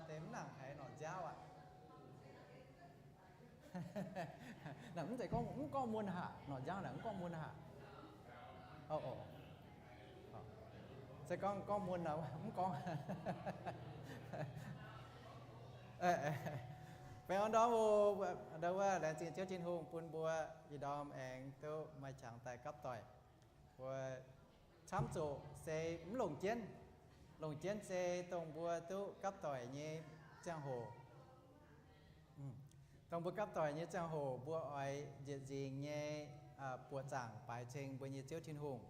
tém nàng hay nọ giáo ạ là cũng cũng có muôn hạ nọ giáo là cũng có muôn hạ sẽ có muôn nào cũng có vậy ở đó đâu là chuyện chiếu trên hùng phun bùa gì đó em tôi mà chẳng tài cấp tỏi và chăm chỗ sẽ lồng chiến sẽ tổng bùa tôi cấp tỏi như trang hồ tổng bùa cấp tỏi như trang hồ bùa ấy diện gì như bùa chẳng bài trình bùa như chiếu trên hùng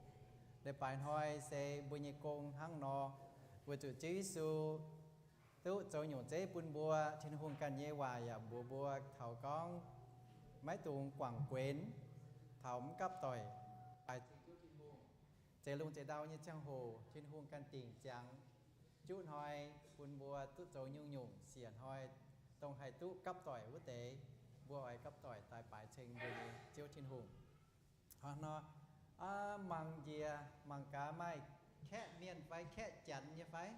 để bài hỏi sẽ bùa như công hăng nó bùa chủ chí su tôi cho nhung chế bún bùa trên hùng can nhẹ hoài à bùa thảo con máy tuồng quảng quên thảo cấp tỏi bài chế lung chế đau như trang hồ trên hùng can tình trắng chút hỏi bún bùa tôi cho nhung xiển hỏi tông hai tú cấp tỏi quốc tế bùa ấy cấp tỏi tại bài trình bùa chiếu trên hùng họ nó măng dìa măng cá mai khẽ miền phải khẽ chắn như phải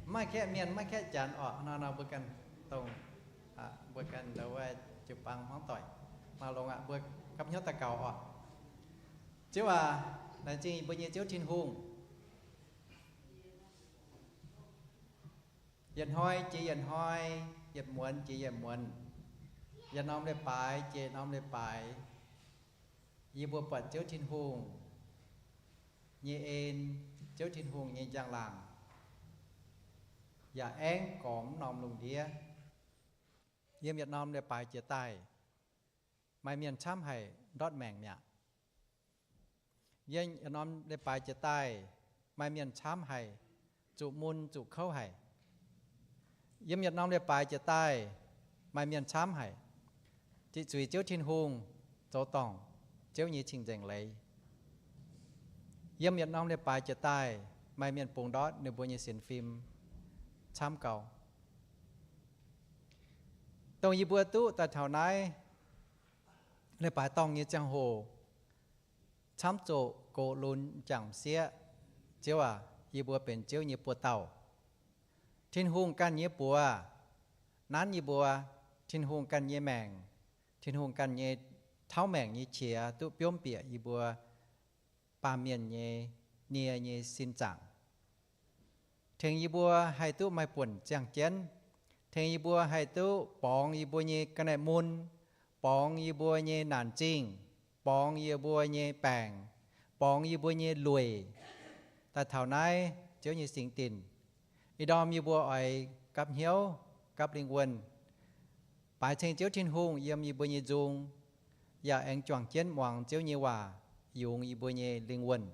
mai khẽ miền mai khẽ chắn nó bữa cần tông bữa cần đâu chụp bằng món tỏi mà lồng bữa cấp nhớ ta cầu chứ là chi bữa nhiêu chiếu trên hùng dần hoi chỉ dần hoi dần muộn chỉ dần muộn dần nom để bài chỉ nom để bài y bùa bật chiếu trên hùng như en chiếu trên hùng như giang làng và én cõm nom lùng đĩa yếm Việt Nam để bài chia tay mai miền chăm hay đót mèng nhạ yếm Việt Nam để bài chia tay mai miền chăm hay trụ môn trụ khâu hay yếm Việt Nam để bài chia tay mai miền chăm hay chỉ chui chiếu trên hùng chỗ tòng chiếu như trình dành lấy yếm Việt Nam để bài chia tay mai miền bùng đót nếu bùa như xem phim chăm cầu tông y bùa tu tại thảo này để bài tòng như trang hồ chăm chỗ cổ lún chẳng xía chiếu y bùaเป็นchiếu như bùa tàu thiên hùng can như bùa nán như bùa thiên hùng can như mèng thiên hùng can như tháo mèng như chia tu biếm bịa y bùa ba miền như nia như xin chẳng thiên y bùa hay tu mai buồn chẳng chén thiên y bùa hay tu bong y bùa như cái này môn bong y bùa như nản trinh bong y bùa như bèng bong y bùa như lùi tại thảo này chiếu như sinh tình y đom y bùa ấy cặp hiếu cặp linh quân bài trình chiếu trên hùng yếm y bùa như dung và anh chọn chiến hoàng chiếu như hòa dùng y bùa như linh quân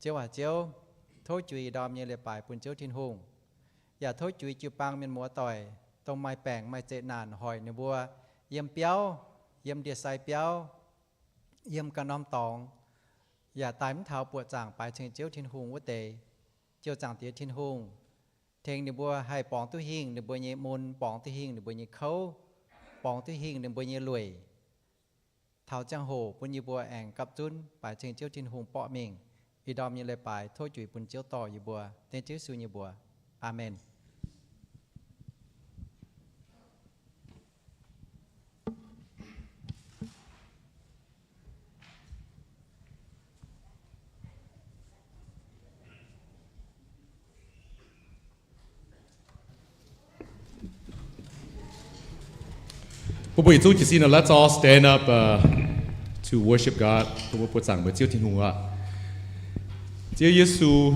chiếu thôi chui đom như lệ bài bùn chiếu thiên hùng và thôi chui chịu băng miền múa tỏi tông mai bèng mai chế nàn hỏi nửa bùa yếm béo yếm địa sai béo yếm cả nom tòng và tái mến thảo bùa chẳng bài trình chiếu thiên hùng quốc tế chiếu chẳng tiết thiên hùng thiên nửa bùa hay bóng tu hình nửa bùa như môn bóng tu hình nửa bùa như khâu bóng tu hình nửa bùa như lùi thảo trang hồ bùn như bùa ảnh cặp chun bài trình chiếu thiên hùng bọ mình y đom như lệ bài thôi chửi bùn chiếu tỏ như bùa tên chữ su như bùa amen. Let's all stand up to worship God. Chúa Giêsu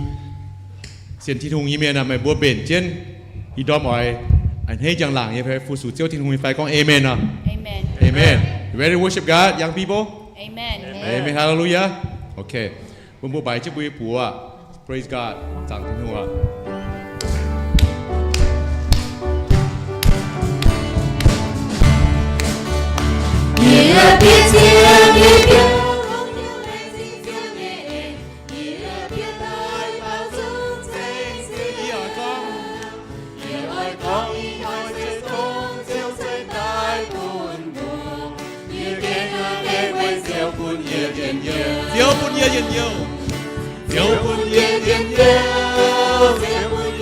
xiên thiên hùng như mẹ là mẹ bùa bền trên y đom hỏi anh hay chẳng làng như phải phụ sự chiếu thiên hùng phải con amen à? Amen. Amen. You ready to worship God, young people? Amen. Amen. Hallelujah. Okay. Bùa bùa bài chiếc bùa bùa. Praise God. Chẳng thiên hùng à. Diếu bún nhớ yên nhiều, diếu bún nhớ yên nhiều, diếu bún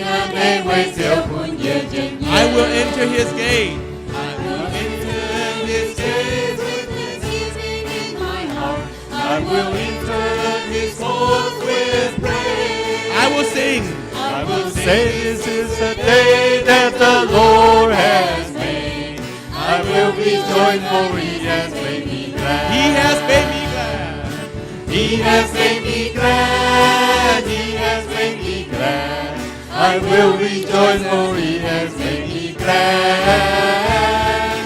安地为救本耶见 I will enter his gate. I will enter his gates with thanksgiving in my heart. I will enter his courts with praise. I will sing. I will say this is the day that the Lord has made. I will be joyful, he has made me glad. He has made me glad. He has made me glad. He has made me glad. I will be joyful, he has made me glad.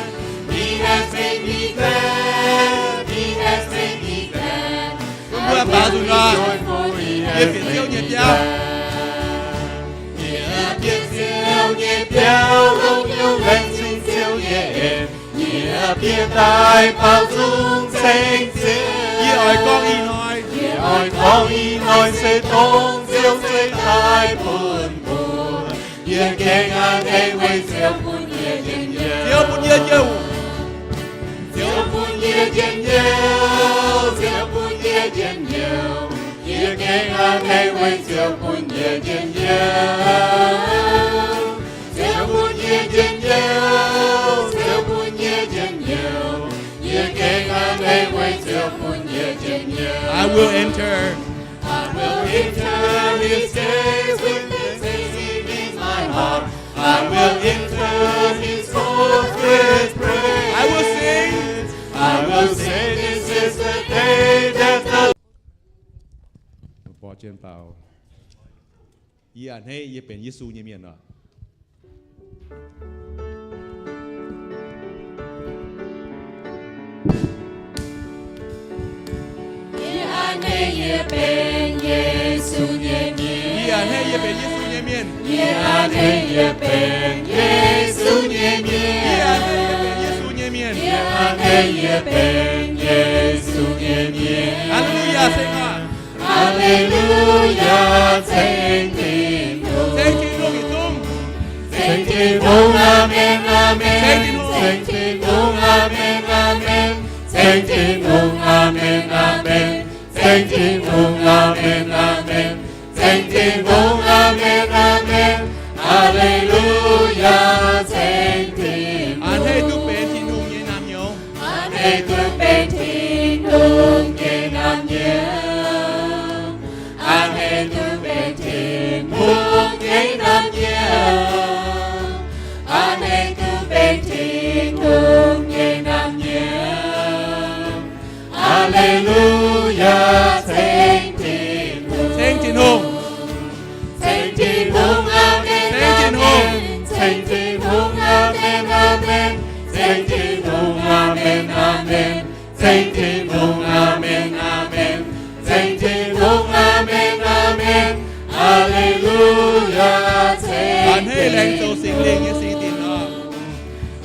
He has made me glad. He has made me glad. Mưa bão dù lo. Joyful, he Nhiệt has biển made siêu me nhiệt glad. nhau. Nhiệt siêu nhiệt béo không yêu lên xin siêu nhiệt. Nhiệt biển đại bao dung xanh xinh. Như ỏi con y nói. Ôi con y nói sẽ tôn diệu sẽ thái buồn buồn. Nhiệt kênh an thế với diệu buồn nhiệt nhiệt nhiệt. Diệu buồn nhiệt nhiệt. Diệu buồn nhiệt nhiệt nhiệt. Diệu buồn nhiệt nhiệt nhiệt. Nhiệt kênh an thế với diệu buồn nhiệt nhiệt nhiệt. Diệu buồn nhiệt nhiệt nhiệt. Diệu buồn nhiệt nhiệt nhiệt. Nhiệt kênh an thế với diệu buồn nhiệt nhiệt nhiệt. I will enter. I will enter his gates with thanksgiving in my heart. I will enter his courts with praise. I will sing. I will say this is the day that the Bỏ trên bảo. Ý ảnh hay ý biển Giêsu như miền đó. An hê bên Giêsu nhẹ miên. Ý ảnh hay ý biển Giêsu như miền. An hê bên Giêsu nhẹ miên. Ý ảnh hay ý biển Giêsu như miền. An hê bên Giêsu nhẹ miên. Hallelujah, sing on. Hallelujah, thánh thiên thùng. Thánh thiên thùng ý tung. Thánh thiên thùng, amen, amen. Thánh thiên thùng. Thánh thiên thùng, amen, amen. Thánh thiên thùng, amen, amen. Thánh thiên thùng, amen, amen. Thánh thiên thùng, amen, amen. Hallelujah, thánh thiên Ảnh hay thùng. tu biển thiên thùng như nam nhớ. An hê tu bên thiên thùng như nam nhớ. An hê tu bên thiên thùng như nam nhớ. An hê tu bên thiên thùng như nam nhớ. Hallelujah, thánh thiên thùng. Thánh thiên thùng. Thánh thiên thùng, amen, Thánh thiên thùng. amen. Thánh thiên thùng, amen, amen. Thánh thiên thùng, amen, amen. Thánh thiên thùng, amen, amen. Thánh thiên thùng, amen, amen. Hallelujah, Ảnh thánh hay lành thiên dấu sinh linh như sinh tiền đó.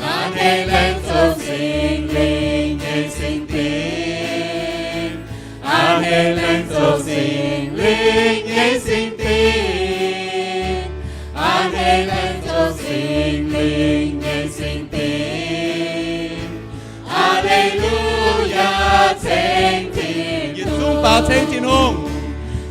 An hê lên dấu sinh linh như sinh tín. An hê lên dấu sinh linh như sinh tín. An hê lên dấu sinh linh như sinh tín. Hallelujah, thánh thiên Nhiệt dung bảo thánh thiên thùng.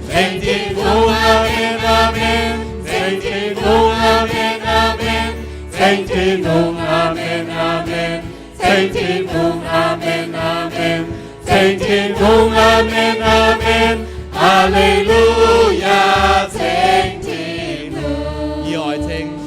Thánh thiên thùng, amen, amen. Thánh thiên thùng, amen, amen. Thánh thiên thùng, amen, amen. Thánh thiên thùng, amen, amen. Thánh thiên thùng, amen, amen. Hallelujah, thánh thiên thùng. Ý ỏi thánh.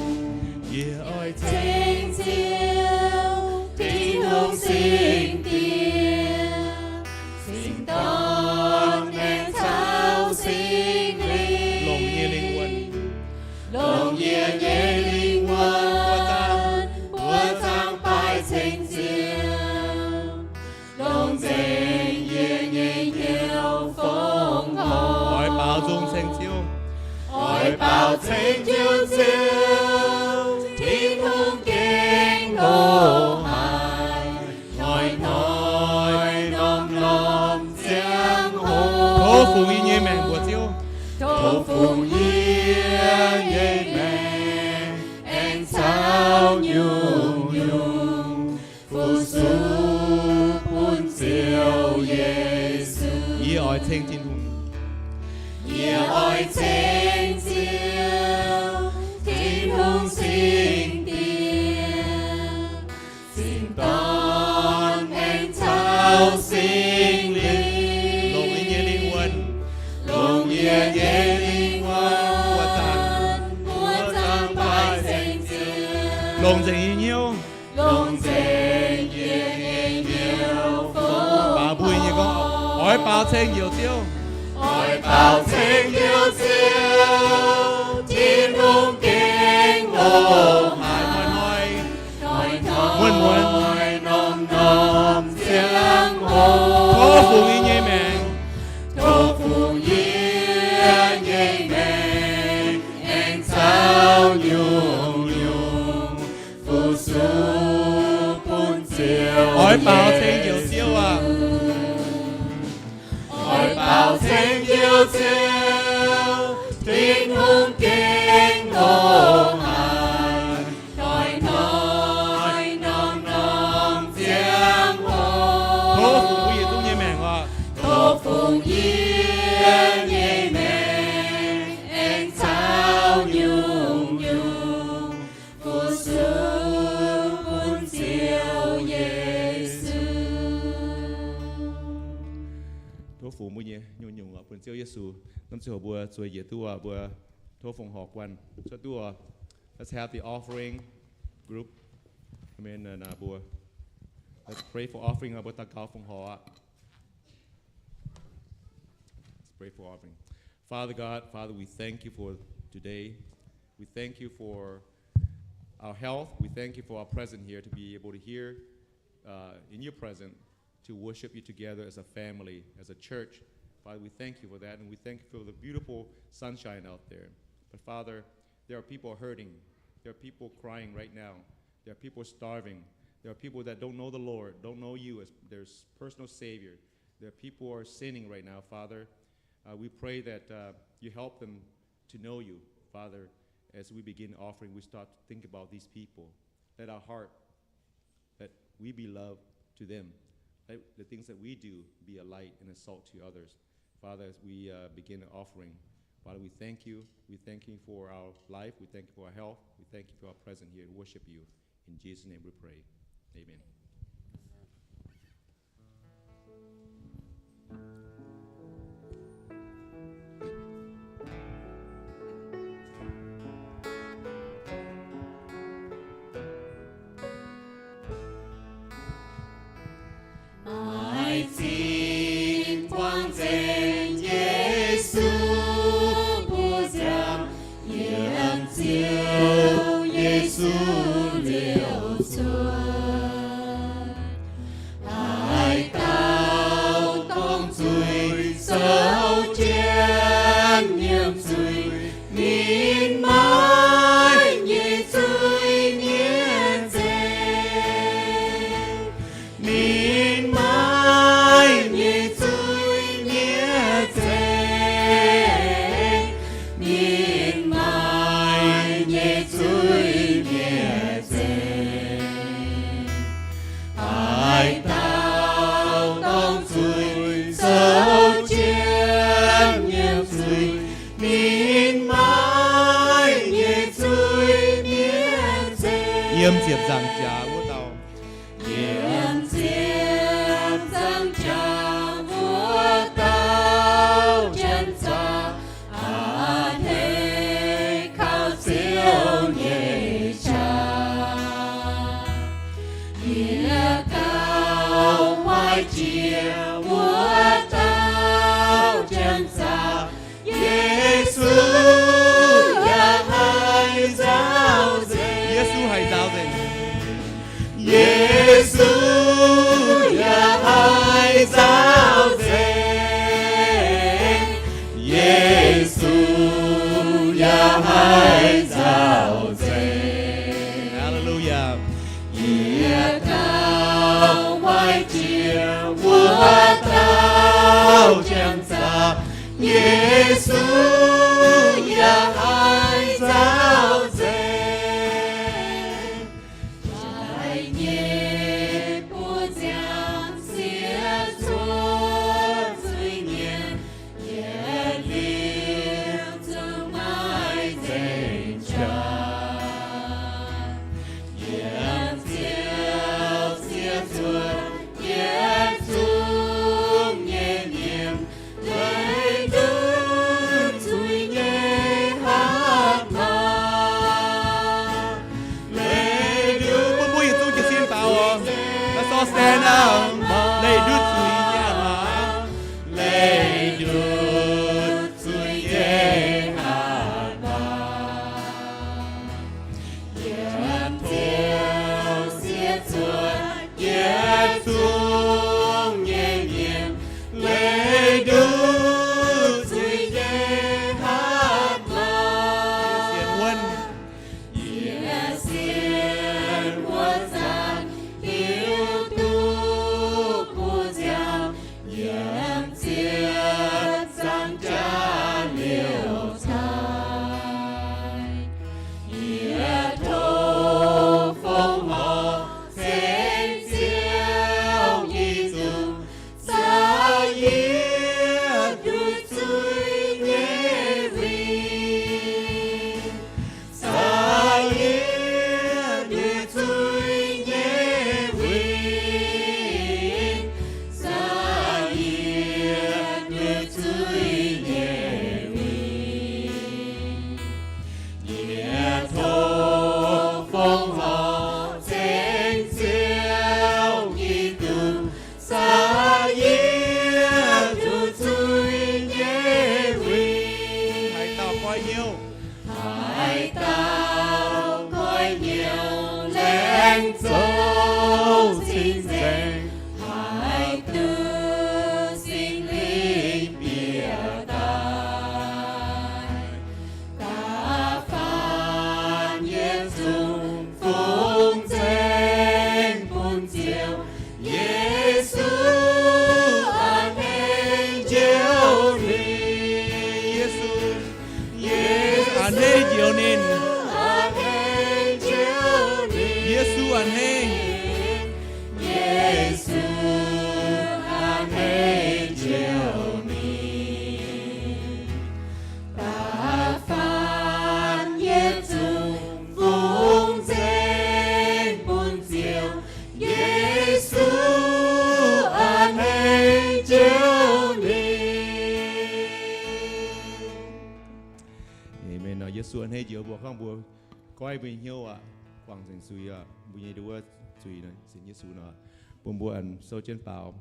Ý ỏi thánh. Thánh diệu, thiên thùng sinh tiên. Sinh con nên sao sinh linh. Lòng như linh quân. Lòng nhiệt nhẹ linh quân, của tăng bài thành diệu. Lòng dành nhiệt nhẹ nhiều phong hồn. Hỏi bảo dung thành chiêu. Hỏi bảo thành diệu diệu, thiên hùng kinh hồ hài. Hỏi nói nom nom giang hồ. Thô phù y như mẹn của chiêu. Thổ phùng nhiên nhây mẹ, anh sao nhung nhung. Phù su buôn diệu Giêsu. Ý ỏi thánh thiên thùng. Nghĩa ôi thánh diệu, Lòng dành nhiều lòng dành nhiều phúc bà vui như con hỏi bao thanh nhiều tiêu hỏi bao thanh nhiều tiêu thiên hùng kinh ngộ hỏi nói muốn nom nom tiếng hô có phụ ý nhé mẹ thô phụ nhé mẹ anh sao nhung phụ su phun chiều hỏi bao thanh nhiều tiêu à hỏi bao thanh nhiều tiêu thiên hùng kinh ngộ hài nói nom nom tiếng hô có phụ ý tu nhé mẹ à thô phụ nhé mẹ anh sao nhung phụ su phun chiều Giêsu Thố phụ mua nhé nhung nhung ở bên Chúa Giêsu năm sau bữa chuối dễ tua bữa thố phong họp quan cho tua let's have the offering group amen and bữa let's pray for offering bữa ta cao phong họ let's pray for offering Father God Father we thank you for today we thank you for our health we thank you for our presence here to be able to hear in your presence to worship you together as a family, as a church. Father, we thank you for that, and we thank you for the beautiful sunshine out there. But Father, there are people hurting. There are people crying right now. There are people starving. There are people that don't know the Lord, don't know you as their personal Savior. There are people who are sinning right now, Father. We pray that you help them to know you, Father. As we begin offering, we start to think about these people. Let our heart, that we be love to them. Let the things that we do be a light and a salt to others. Father, as we begin offering, Father, we thank you. We thank you for our life. We thank you for our health. We thank you for our presence here to worship you. In Jesus' name we pray. Amen. Ai xin quang danh Giêsu vô giang yếm chiếu Giêsu liều xuân ai cao tông chuối sâu trên niềm chuối nín mãi như chuối niên dê nín mãi như chuối niên dê nín mãi như chuối niên dê ai tao tông chuối sâu trên niềm chuối nín mãi như chuối niên dê Yếm diệp rằng trà vô tàu. yếm diệp rằng trà vua tao chân xa thế khao siêu nhẹ cha địa cao hoài chia vua tao chân xa Giêsu ya hai giáo dê Giêsu hay giáo dạy. Giêsu ya hai giáo dê Giêsu ya hai giáo dê Hallelujah. địa cao hoài chia vua tao chân xa Giêsu ya hai giáo dê Trái nhé có xe nào lấy đứt suy nhà mà lấy đứt suy nhẹ hạt mà yếm tiêu xiết chuột yếm xuống nhẹ nhàng lấy đứt suy nhẹ hạt mà xiên quân yếm xiên quân giang yêu tu của giang yếm xiết giang cha liều sai yếm thô phong họ sen siêu nhi dùng sa yếm đuôi suy nhẹ vì sa yếm đuôi suy nhẹ vì sa yếm đuôi suy nhẹ vì nhẹ thô phong họ sen siêu nhi dùng sa yếm đuôi suy nhẹ vì hãy tạo coi nhiều hải tao coi nhiều lên dấu sinh danh hải tư sinh linh bìa tai ta phan yên dùng phung danh phun chiều Giêsu an hên chiếu ni Giêsu Giêsu anh hê chiều nên an hên chiếu ni Giêsu anh hê Giêsu an hên chiếu ni ta phan yên dùng phung danh phun chiều Giêsu an hên chiếu ni Amen. Nó Giêsu anh hê chiều buộc không buộc coi bình nhiêu à quảng thành suy à bây giờ đua suy này xin Giêsu nó buồn buồn anh sâu trên bảo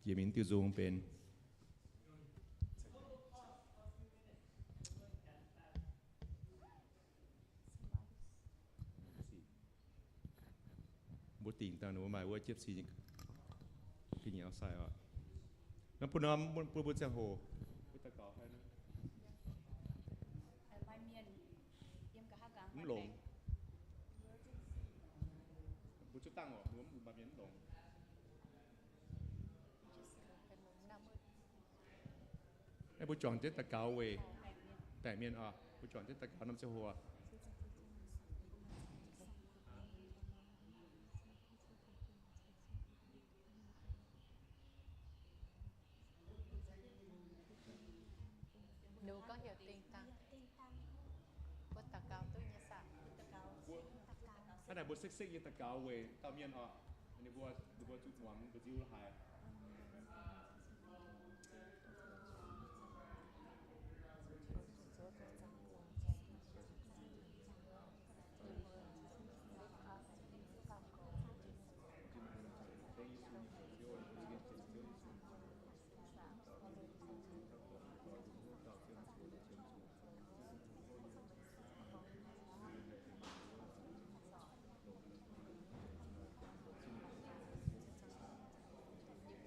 chỉ mình tiêu dùngเป็นบทติ่งตาหนูหมายว่าเจ็บสีกินเหนียวใส่อ่ะน้ำปุ่นน้ำปุ่นปุ่นเสียงโหพุทธกาลให้นะน้ำหลงบุญจะตั้งหรอหนูบุญบาเมียนหลงไอ้บุญจอนเจ็ดตะเกาเวแต่เมียนอ่ะบุญจอนเจ็ดตะเกาน้ำเสียหัวหนูก็hiểu tình tăng Bút tà cao tôi nhớ sạc อันไหนบุญเซ็กซี่ยังตะเกาเวตาเมียนอ่ะอันนี้บัวจุดหวังบุญจิ้วหาย Yêu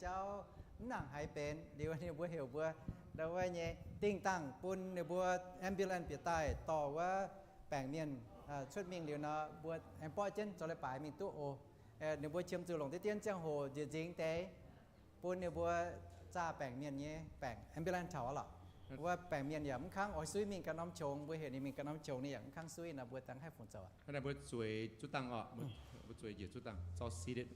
เจ้าหนังหายเป็นเดี๋ยวนี้บัวเหี่ยวบัวแล้วว่าเนี่ยติ้งตั้งปุ่นในบัวแอมบิวแลนเปียใต้ต่อว่าแปลงเมียนชุดมิงเดียวนะบัวแอมปอเจนจะเลยป่ายมิงตู้โอในบัวเชื่อมจู่หลงที่เตี้ยนเจ้าโหเดี๋ยวจริงแต่ปุ่นในบัวจ้าแปลงเมียนเนี่ยแปลงแอมบิวแลนเฉาหรอว่าแปลงเมียนอย่างข้างอ้อยซุยมิงกับน้ำชงบัวเห็นนี่มิงกับน้ำชงนี่อย่างข้างซุยนะบัวตั้งให้ฝนเจ้าขณะบัวสวยจุดตังอ่ะบัวสวยเหยียดจุดตังซอสซีเด็ด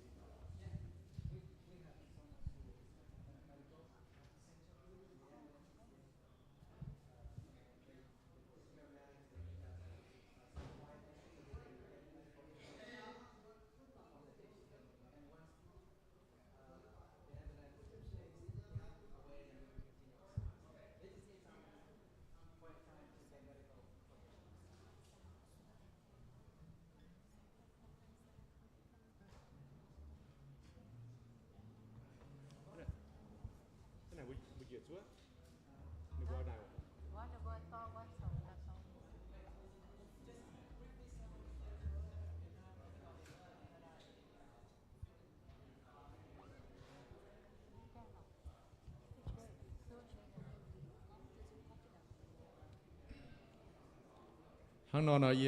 ขณะบัวเหยียดจุดในบัวได้ว่าเดี๋ยวบัวต่อว่าสองกับสองห้างนอนอ่ะเย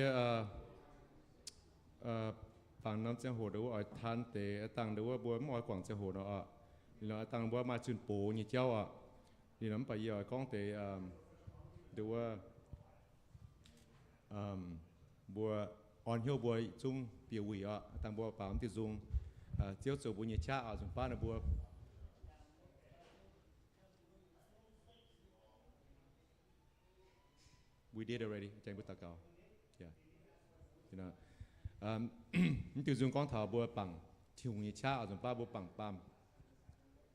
ฝั่งน้ำเจ้าโหดูว่าทานเตะตังดูว่าบัวมอยกว่างเจ้าโหเนาะนี่เราตังบัวมาจุนปูนี่เจ้านี่น้ำไปเยอะก้องเตะดูว่าบัวอ่อนเหี่ยวบัวจุ้งเปียวีตังบัวป่ามติจุงเจ้าจูบัวนี่ชาจุนป้านะบัวwe did already ใจบุตรเก่า yeah you know นี่ติวจุงก้องถาวบัวปังทิวนี่ชาจุนป้าบัวปังปาม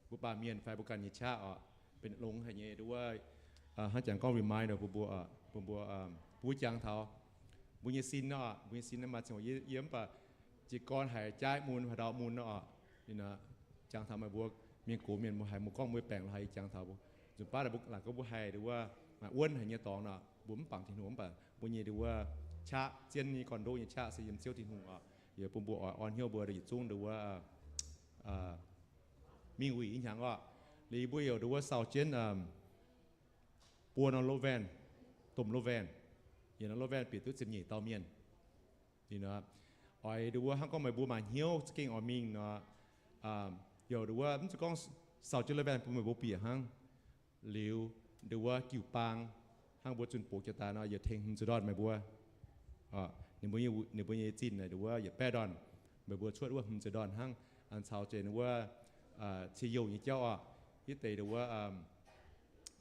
บัวปาเมียนไฟบุกันนี่ชาเป็นลงให้เงี้ยดูว่าฮันจังก้อง remind เราบัวจังเท้าบุญยศินเนาะบุญยศินนั่นมาจังหวะเยี่ยมปะจีกรหายใจมูลหัดอกมูลเนาะนี่นะจังทำมาบัวเมียนกูเมียนบัวหายมุก้องบัวแปลงหายจังเท้าจุดป้าแต่บุกหลังก็บัวหายดูว่ามาอ้วนหายเงี้ยตองเนาะบุ๋มปังทิ้งหัวปะบุญยดูว่าชาเจียนนี่คอนโดยังชาสียิ้มเซี่ยวทิ้งหัวเดี๋ยวปุ่มบัวอ่อนเหี่ยวบัวได้จุ้งดูว่ามีหวีอีกอย่างก็รีบัวเหี่ยวดูว่าเสาเจียนปัวนอนโลแวนตุ่มโลแวนอย่างนั้นโลแวนปิดตุ้ดสิบหยี่เตาเมียนนี่นะอ้อยดูว่าห้างก็ไม่บัวมาเหี้ยวสกิ้งอ้อยมิงเนาะเดี๋ยวดูว่ามันจะก้องเสาเจริญแวนปุ่มไม่บัวเปียห้างหลิวดูว่ากิ่วปางห้างบัวจุนปูกจะตาเนาะอย่าเทงจะดอนไม่บัวนี่บัวจีนนะดูว่าอย่าแป้ดอนไม่บัวช่วยว่าจะดอนห้างอันเสาเจนว่าชีโยยี่เจ้ายี่เตดูว่า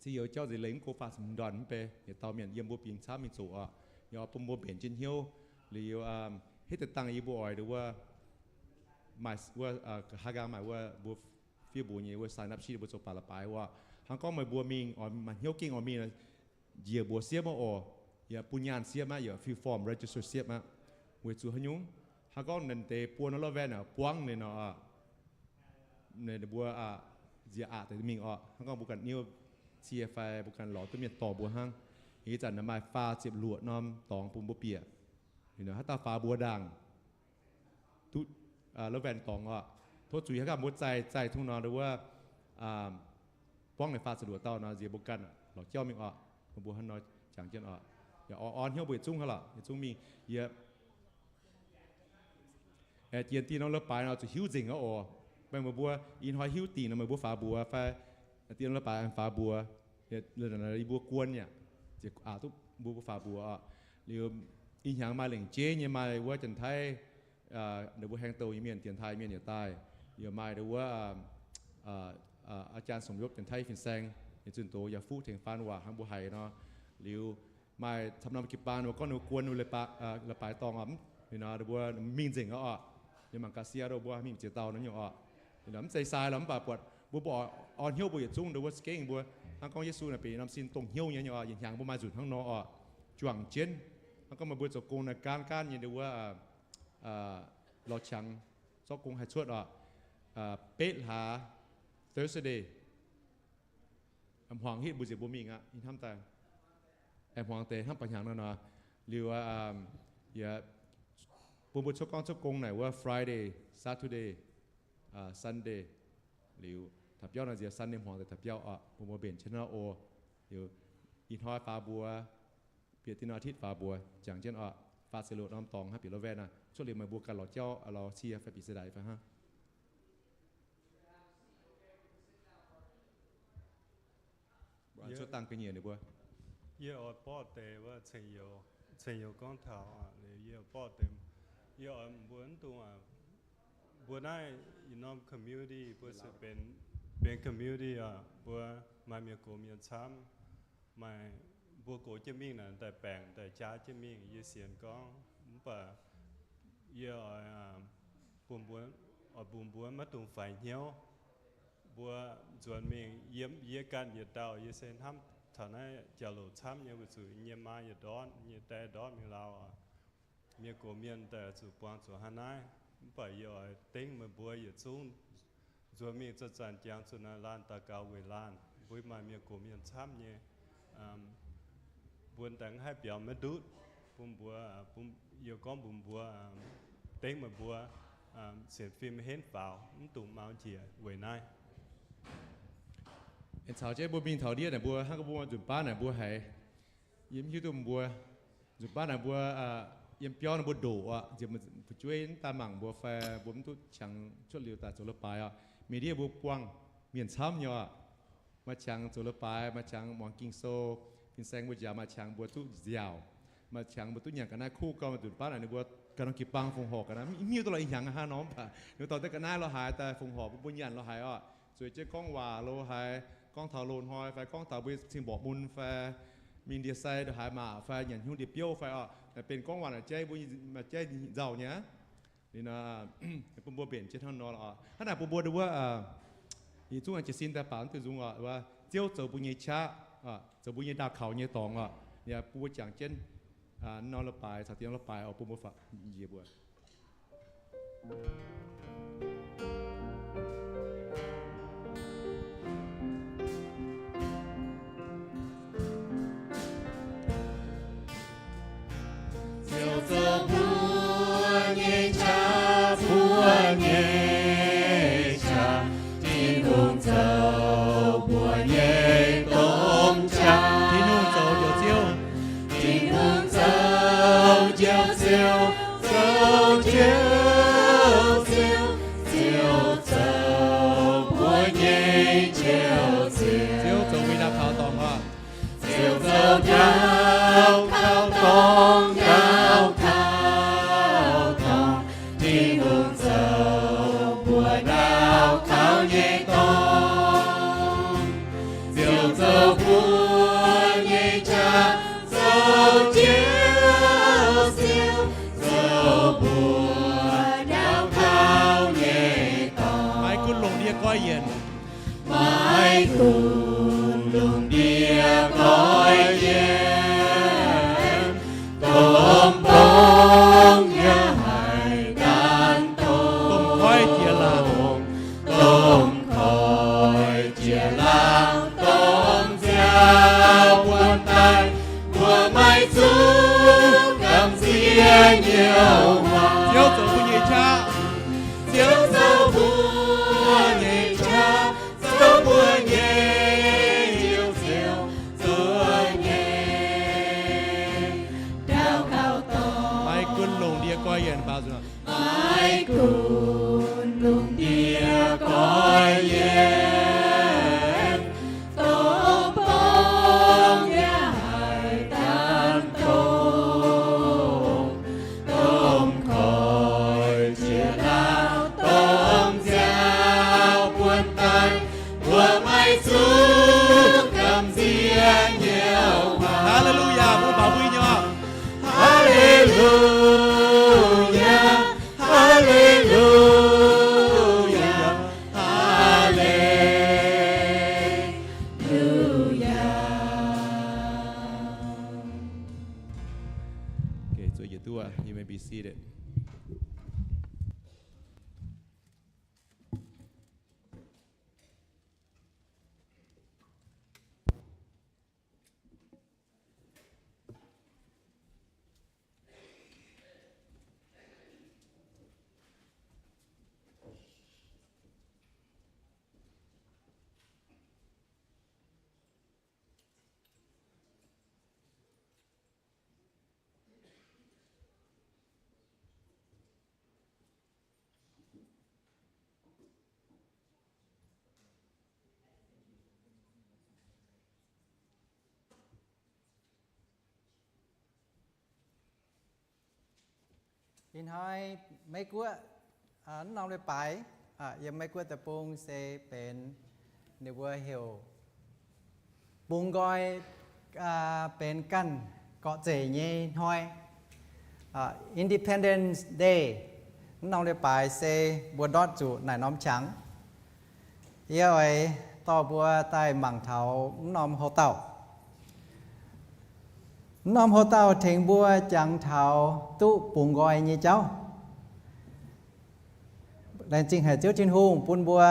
ที่เยอะเจ้าจะเลี้ยงโคฟาสมดอนไปอย่าตอมอย่างเยี่ยมบัวปิงช้ามิสูอย่าปุ่มบัวเปลี่ยนจินเหี้ยวหรือให้ติดตั้งอีบัวหรือว่าหมายว่าฮากาหมายว่าบัวฟิวบัวเนี่ยว่าสายนับชีบัวโซปาละปายว่าฮังก็หมายบัวมิงมาเหี้ยวกิ้งมีนะเหยียบบัวเสียมาอย่าปุญญาเสียมาอย่าฟิวฟอร์มเรจิสเตอร์เสียมาเวจูฮยุงฮังก็นันเตปวนนลแวนปวงเนี่ยเนาะในบัวเจียแต่มิงฮังก็บุกันนิ้วเชียไฟบุกันหล่อตัวเมียต่อบัวห้างอีจันน้ำมันฟ้าเจ็บหลวดน้อมตองปุ่มบัวเปียเห็นไหมฮัตตาฟ้าบัวด่างทุแล้วแวนตองโทษจุยให้กับมุดใจทุ่งนอนหรือว่าป้องในฟ้าสะดวกเต้านอนเจียบุกันหล่อเจ้ามิงบัวฮันน้อยจางเจนอย่าอ่อนเหี้ยวเบียดจุ้งเขาล่ะเบียดจุ้งมีเยอะเจียนตีน้องเลิกไปเราจะหิ้วจริงเขาแบ่งบัวอินหอยหิ้วตีน้องบัวฟ้าบัวไฟเตียนละปลาฟ้าบัวเรื่องอะไรบัวกวนเนี่ยจะทุกบัวฟ้าบัวเรื่องอีหยังมาเหล่งเจ๊เนี่ยมาว่าจันไทยเดี๋ยวบัวแห้งโตยเมียนเตียนไทยเมียนเหนือใต้เดี๋ยวมาเดี๋ยวว่าอาจารย์สมยศจันไทยฟินแซงในจุนโตอย่าฟู้ถึงฟานว่าฮังบัวไห่เนาะเดี๋ยวมาทำนำกิบปานว่าก็หนูกวนหนูเลยปะละปลายตองนี่เนาะเดี๋ยวบัวมิงจริงก็เดี๋ยวมังกาเซียเราบัวมิงเจเตานั่นอยู่เดี๋ยวมันใจทรายแล้วมันปะปวดบัวบอกอ่อนเหี้ยวบัวอย่าจุ้งดูว่าสเก่งบัวฮังกองเยซูน่ะปีน้ำซินตรงเหี้ยวเนี่ยอย่างอย่างบัวมาจุดข้างนอกจวงเจนฮังก็มาบัวจกงในการอย่างดูว่าเราชังจกงให้ชวดเป็ดหา Thursday หวังฮิตบุษบัวมิงอินทำแต่หวังเตะทำปัญญานั่นหรือว่าอย่าบัวจกงไหนว่า Friday Saturday Sunday ห liu thập giáo là giờ sân niệm hoàng thập giáo bùm bùa biển trên nó ô liu in hoi pha bùa biệt tin aทิตย์pha bùa chẳng trên pha sơ lô nom tòng ha bị lo ven à cho liu mà bùa cả lọ giáo lọ chia phải bị sơ đại phải ha cho tăng cái nhiều nữa bùa ye ở bỏ tề và xây yêu con thảo để ye bỏ tề ye ở muốn tu bữa nay in community bữa sẽ bên community bữa mai miền cổ miền Sam mai bữa cổ chế miền là tại bèn tại cha chế miền ye xiên con và ye ở buồn buồn mất tụng phải nhiều bữa chuẩn miền ye can ye tao ye sen ham thằng này chờ lụt chăm nhiều cái sự nhiệm mai như đó như té đó mình lao miền cổ miềnแต่sự quan sự hà nội bởi giờ tính mà bùa giờ xuống rồi miền cho sản giang xuân lan ta cao về lan với mà miền cổ miền chăm như buồn tặng hai biểu mới đút bùm bùa bùm giờ con bùm bùa tính mà bùa xem phim hết vào tụng máu chìa về nay anh chào chế bùa bình thảo điên này bùa hai cái bùa chuẩn ba này bùa hay yếm hiu tụm bùa chuẩn ba này bùa yếm piao này bùa đổ giờ mìnhជួយta mảng bùa phe bùm tu chẳng chốt liều ta chỗ lớp bài mình đi bùa quăng miền Sam nhau mà chẳng chỗ lớp bài mà chẳng mong kinh sô kinh sang bùa già mà chẳng bùa tu dẻo mà chẳng bùa tu nhàng cái nàyคู่ก็มาchuẩn ba này bùa cái nó kịp băng phồng hộp cái nàyมีตัวเราอีกอย่างhaน้องป่ะnếu tao tới cái nàyเราหายแต่phồng hộp bùa nhànเราหายrồi chơi con hòaเราหายcon thảo lồn hoi phải con thảo bây xin bỏ bùn phải mình đi xe được hai mà phải nhận hung điệp yêu phảiเป็นcon hòa là chơi bây mà chơi giàu nhá thì là bùn bùa biển trên thân nó là hắn là bùn bùa đượcว่าอีช่วงจะสิ้นแต่ป่านตัวจุงว่าเจ้าเจ้าบุญยี่ชาเจ้าบุญยี่ดาวเขายี่ตองเนี่ยปูจังเช่นนอนละไปสักเที่ยงละไปเอาปูบฝักเยี่ยบัวYou may be seated. in hai mấy cua nong le paiยังไม่กลัวแต่ปุงเซเป็นในวัวเหี่ยวปุงกอยเป็นกันเกาะเจยี่ห้อย Independence Day น้องได้ไปเซบัวดอดจูไหนน้อมฉังเยี่ยไว้ต่อบัวใต้หมั่งเถาน้อมโฮเต้าน้อมโฮเต้าถึงบัวจังเถาตุปุงกอยยี่เจ้าแต่จริงเหตุเจ้าจินฮงปุนบัว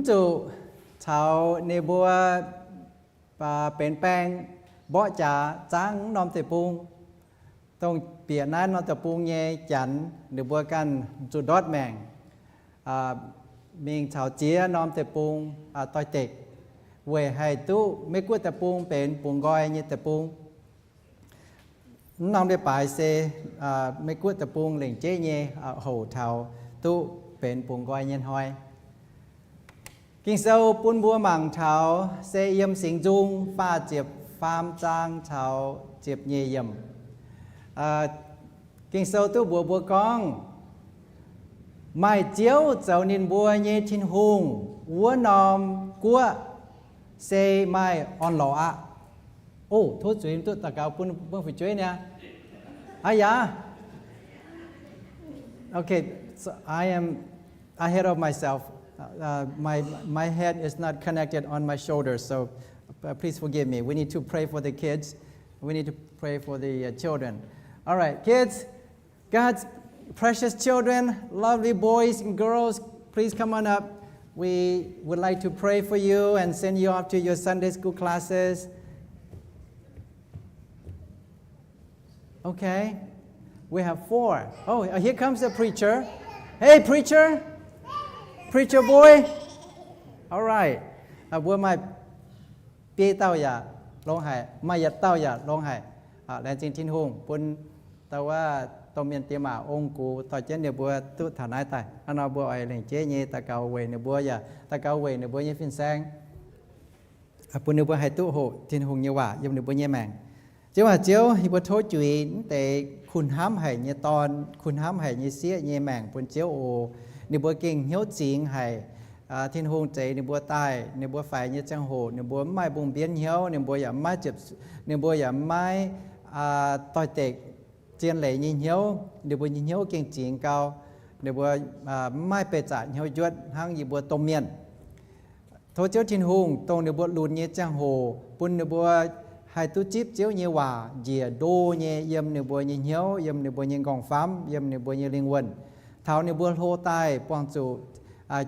จู่เถาในบัวเป็นแป้งบ่จ่าจังน้อมเตปุงต้องเปลี่ยนนั้นน้อมเตปุงเย่จันในบัวกันจุดดอดแมงมีเถาเจียน้อมเตปุงต่อยเต็กเวให้ตู้ไม่กลัวเตปุงเป็นปุงกอยยี่เตปุงน้องได้ไปเซไม่กลัวเตปุงเหล่งเจ๊เย่หูเถาตู้เป็นปุงกอยเย็นหอยกินเซลปุนบัวหมั่งเถาเซเยี่ยมสิงจุงฟ้าเจ็บฟามจางเถาเจ็บเยี่ยมกินเซลตู้บัวกองไม่เจียวเจ้านินบัวเย่ทินหุงวัวนอมกัวเซไม่อ่อนหล่ออะโอ้ทุกจุดทุกตะกาวปุนเบื้องฝีจุ้ยเนี่ยอายา Okay, so I am ahead of myself. My head is not connected on my shoulders, so please forgive me. We need to pray for the kids. We need to pray for the children. All right, kids, God's precious children, lovely boys and girls, please come on up. We would like to pray for you and send you off to your Sunday school classes. Okay. We have 4. Oh, here comes the preacher. Hey, preacher. Preacher boy. All right. Bữa mai pi tao ya long hai, mai ya tao ya long hai. Lan jin tin hung pun tao wa tao miền tiêm mà ông cụ tao chế nè bữa tu thả nai tai. Anh bữa ai lên chế nhé ta cao về nè bữa ya ta cao về nè bữa nhé phiên sang. Pun nè bữa hai tu hộ tin hung như quả, yếm nè bữa nhé màng. Chứ mà chiếu hi bữa thối chuyện đểคุณห้ามให้เนี่ยตอนคุณห้ามให้เนี่ยเสียเนี่ยแมงปนเจียวโอเนี่ยบัวเก่งเหี้ยวจริงให้ทิ้งหงใจเนี่ยบัวตายเนี่ยบัวไฟเนี่ยจังโหเนี่ยบัวไม้บุงเบี้ยนเหี้ยวเนี่ยบัวอย่าไม้เจ็บเนี่ยบัวอย่าไม้ต่อยเตะเจียนไหลเนี่ยเหี้ยวเนี่ยบัวเนี่ยเหี้ยวเก่งจริงเก่าเนี่ยบัวไม้เปจ่าเหี้ยวยวดห้างยี่บัวต้มเมียนโทเจ้าทิ้งหงตรงเนี่ยบัวลุนเนี่ยจังโหปุ่นเนี่ยบัวhai tu chip chiếu như hòa dìa đô như yếm như bùa như hiếu yếm như bùa như gòng phám yếm như bùa như linh quần thảo như bùa hô tai quang chủ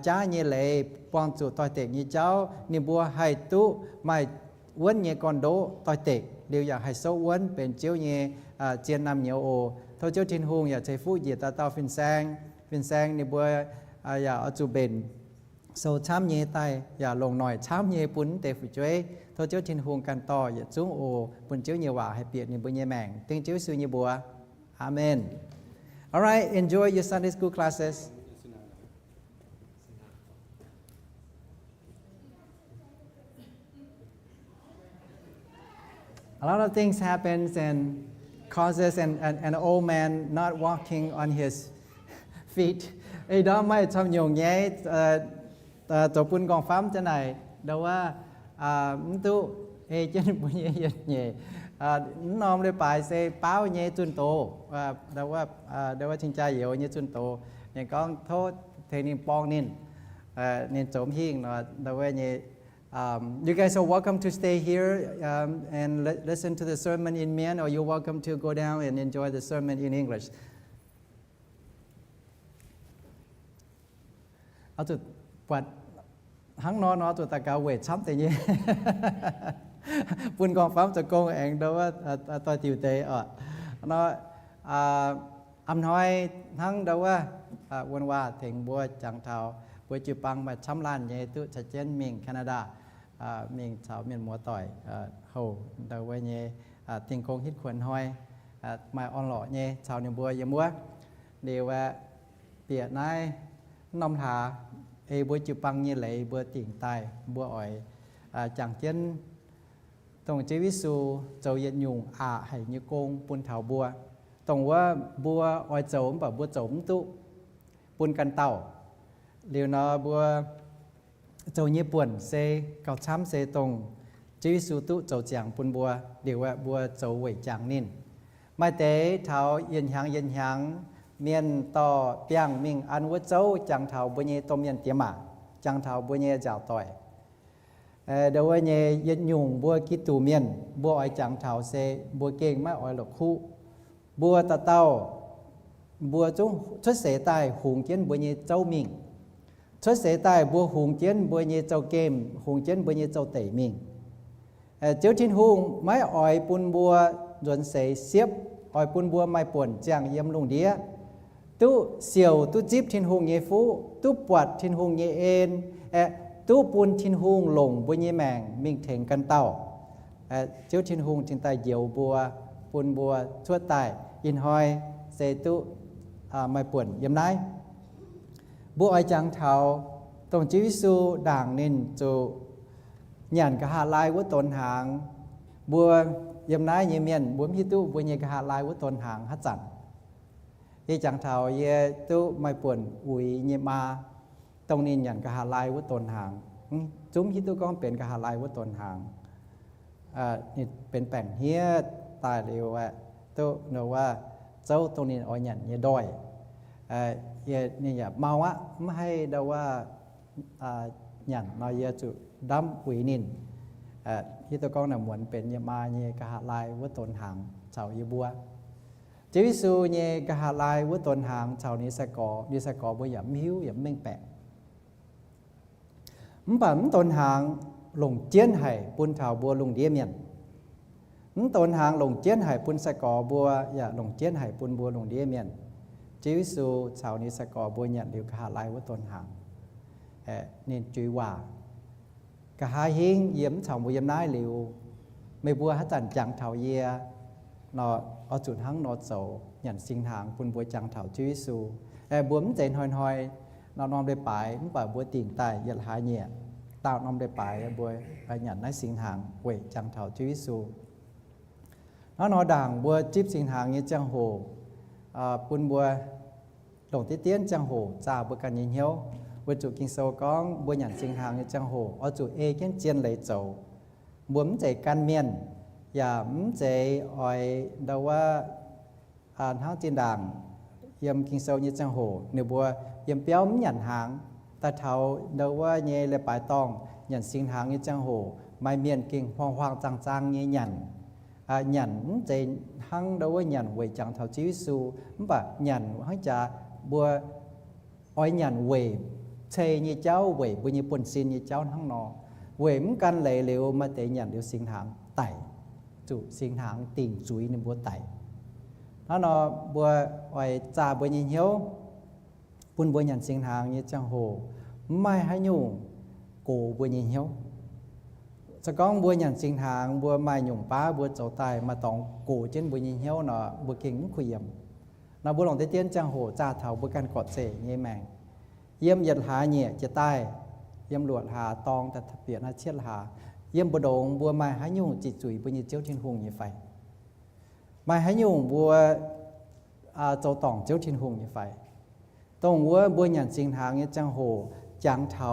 cha như lệ quang chủ tỏi tệ như cháu như bùa hai tu mai uốn như con đố tỏi tệ đềuอยากให้โซ่uốnเป็นchiếu như chiên nam nhiều ồ thôi chiếu thiên hùngอยากใช้ฟูdìa ta tao phiên sang như bùaอยากเอาจูเบนโซ่ช้ำเย่ไตอย่าลงหน่อยช้ำเย่ปุ้นเตะฝุ่ยช่วยthôi chiếu thiên hùng can toอย่าจุ้งโอปุ้นchiếu nhiều quả hay biệt như bữa nhẹ màng tiếng chiếu sư như bùa Amen. All right, enjoy your Sunday school classes. A lot of things happens and causes an old man not walking on his feet. Ấy đó mấy trong nhiều nhé tổ quân còn phám thế này đâu á tu trên bữa nhé nhẹ nôm để bài xe báo nhé chun tổ đâu á chính trai nhiều nhé chun tổ nhé con thốt thế nên bong nên trộm hiên nó đâu á nhé. You guys are welcome to stay here and listen to the sermon in Mian, or you're welcome to go down and enjoy the sermon in English. เอาจุดปัดทั้งนอนจุดตะกาเวทช้ำแต่เนี่ยปุ่นกองฟ้าจะโกงเองโดยว่าตัวติวเตะnó âm nóiทั้งโดยว่าวันว่าถึงบัวจังเทาบัวจืปังมาช้ำลานเนี่ยตัวชัดเจนเมียงแคนาดาเมียงชาวเมียนมัวต่อยโหโดยว่าเนี่ยติงคงฮิตขวัญห้อยมาออนหล่อเนี่ยชาวเนี่ยบัวยมัวเดี๋ยวว่าเปียนายน้องหาบัวจืปังnhư lệบัวติ่งตายบัวอ่อยchẳng chân tổng chế viết su châu yên nhung hay như côn bún thảo bùa ตรงว่าบัวอ้อยโจมแบบบัวโจมตุปุ่นกันเต่าเรียวนอบัวโจญี่ปุ่นเซเกาช้ำเซตรงจีวิสุตุโจจางปุ่นบัวเรียกว่าบัวโจเวยจางนินไม่เตะเท้าเย็นหางเมียนต่อเปียงมิงอันวัวโจจังเท้าบัวเยต้มยันเตียมาจังเท้าบัวเยจ่าวต่อยเดี๋ยวเยยันยุงบัวกิตูเมียนบัวอ้อยจังเท้าเซบัวเก่งไม่อ้อยหลอกคู่บัวตะเต้าบัวจุ้งชุดเสใต้หุงเจียนบัวเยเจ้ามิงชุดเสใต้บัวหุงเจียนบัวเยเจ้าเกมหุงเจียนบัวเยเจ้าเต๋มิงเจ้าทินหุงไม่อ้อยปุ่นบัวจวนเสเสียบอ้อยปุ่นบัวไม่ป่วนจางเยี่ยมลงเดียตู้เสี่ยวตู้จิบทินหุงเยฟูตู้ปวดทินหุงเยเอ็นตู้ปูนทินหุงหลงบัวเยแมงมิงเถงกันเต้าเจ้าทินหุงจินตายเหี่ยวบัวปูนบัวทั่วใต้อินหอยเซตุไม่ป่วนเยี่ยมนายบัวอ้อยจังเทาตรงจีวิสูด่างนินจูหยันกะหาลายวัวตนหางบัวเยี่ยมนายเยี่ยมเมียนบัวพิตุบัวเยกะหาลายวัวตนหางฮัจจันยี่จังเทาเยตุไม่ป่วนอุยเยี่ยมาตรงนินหยันกะหาลายวัวตนหางจุ้มพิตุก็เป็นกะหาลายวัวตนหางนี่เป็นแป่งเฮียตายเร็วตัวเนว่าเจ้าตรงนี้อ้อยหยันเนี่ยด้อยเนี่ยอย่าเมาวะไม่ให้เดาว่าหยันนอยจุดำหุยนินที่ตัวกองน่ะเหมือนเป็นเนี่ยมาเนี่ยกะหาลายวัตนหางชาวยบัวจีวิสูเนี่ยกะหาลายวัตนหางชาวนิสกอบัวอย่ามิ้วอย่าเม่งแปะปั่นตนหางหลงเจียนไห่ปุ่นชาวบัวลงเดียเมียนตนหางหลงเจียนไห่ปุ่นสกอบัวอย่าหลงเจียนไห่ปุ่นบัวลงเดียเมียนจีวิสูชาวนิสกอบัวหยันเดียวกะหาลายวัตนหางนี่จุยว่ากะหาหิงเยี่ยมชาวบัวเยี่ยมนายเหลียวไม่บัวฮัจันจังเถาเยียนอเอาจุดหังนอโซหยันสิงหางปุ่นบัวจังเถาจีวิสูบัวมันเจนหอยนอนได้ปลายมันป่าบัวติ่งตายยันหายเนี่ยตาวนอมได้ปลายบัวหยันนายสิงหางเวจังเถาจีวิสูนอด่างบัวจิบสิงหางเนี่ยจังโหปุ่นบัวหลงที่เตี้ยนจังโหจ่าบัวกันยิงเหี้ยวบัวจุกิงโซก้องบัวหยันสิงหางเนี่ยจังโหเอาจุเอเกี้ยนเจียนไหลโจบัวมันใจกันเมียนอย่ามันใจอ้อยเดาว่าห้างจีนด่างยำกิงโซเนี่ยจังโหเนื้อบัวยำเปี้ยวมันหยันหางแต่เท้าเดาว่าเย่เลยปลายตองหยันสิงหางเนี่ยจังโหไม่เมียนกิงพองจางๆเนี่ยหยันหยันใจหั่งเดาว่าหยันเวจังเท่าชีวิตสูมันแบบหยันให้จะบัวอ้อยหยันเวเชยยี่เจ้าเวบัวยี่ปนซินยี่เจ้าทั้งนอเวมกันเลยเร็วมาแต่หยันเดียวสิงหางไต่จุสิงหางติ่งจุยในบัวไต่แล้วนอบัวอ้อยจ่าบัวยี่เหี้ยวปุ่นบัวหยันสิงหางยี่จังโหไม่ให้ยุ่งโกบัวยี่เหี้ยวสก้องบัวหยันสิงหางบัวไม่หยุ่งป้าบัวเจ้าตายมาตองโกเช่นบัวยี่เหี้ยวเนาะบัวเก่งคุยยำนาบัวหลงเตี้ยนจังโหจ่าเถาบัวกันกอดเสยเงี้ยแมงเยี่ยมยันหาเนี่ยจะใต้เยี่ยมหลวดหาตองแต่เปลี่ยนอาเชียนหาเยี่ยมบัวโดงบัวไม่ให้ยุ่งจิตจุยบัวยี่เจ้าทินหงยี่ไฟไม่ให้ยุ่งบัวเจ้าตองเจ้าทินหงยี่ไฟตรงบัวหยันสิงหางเนี่ยจังโหจังเถา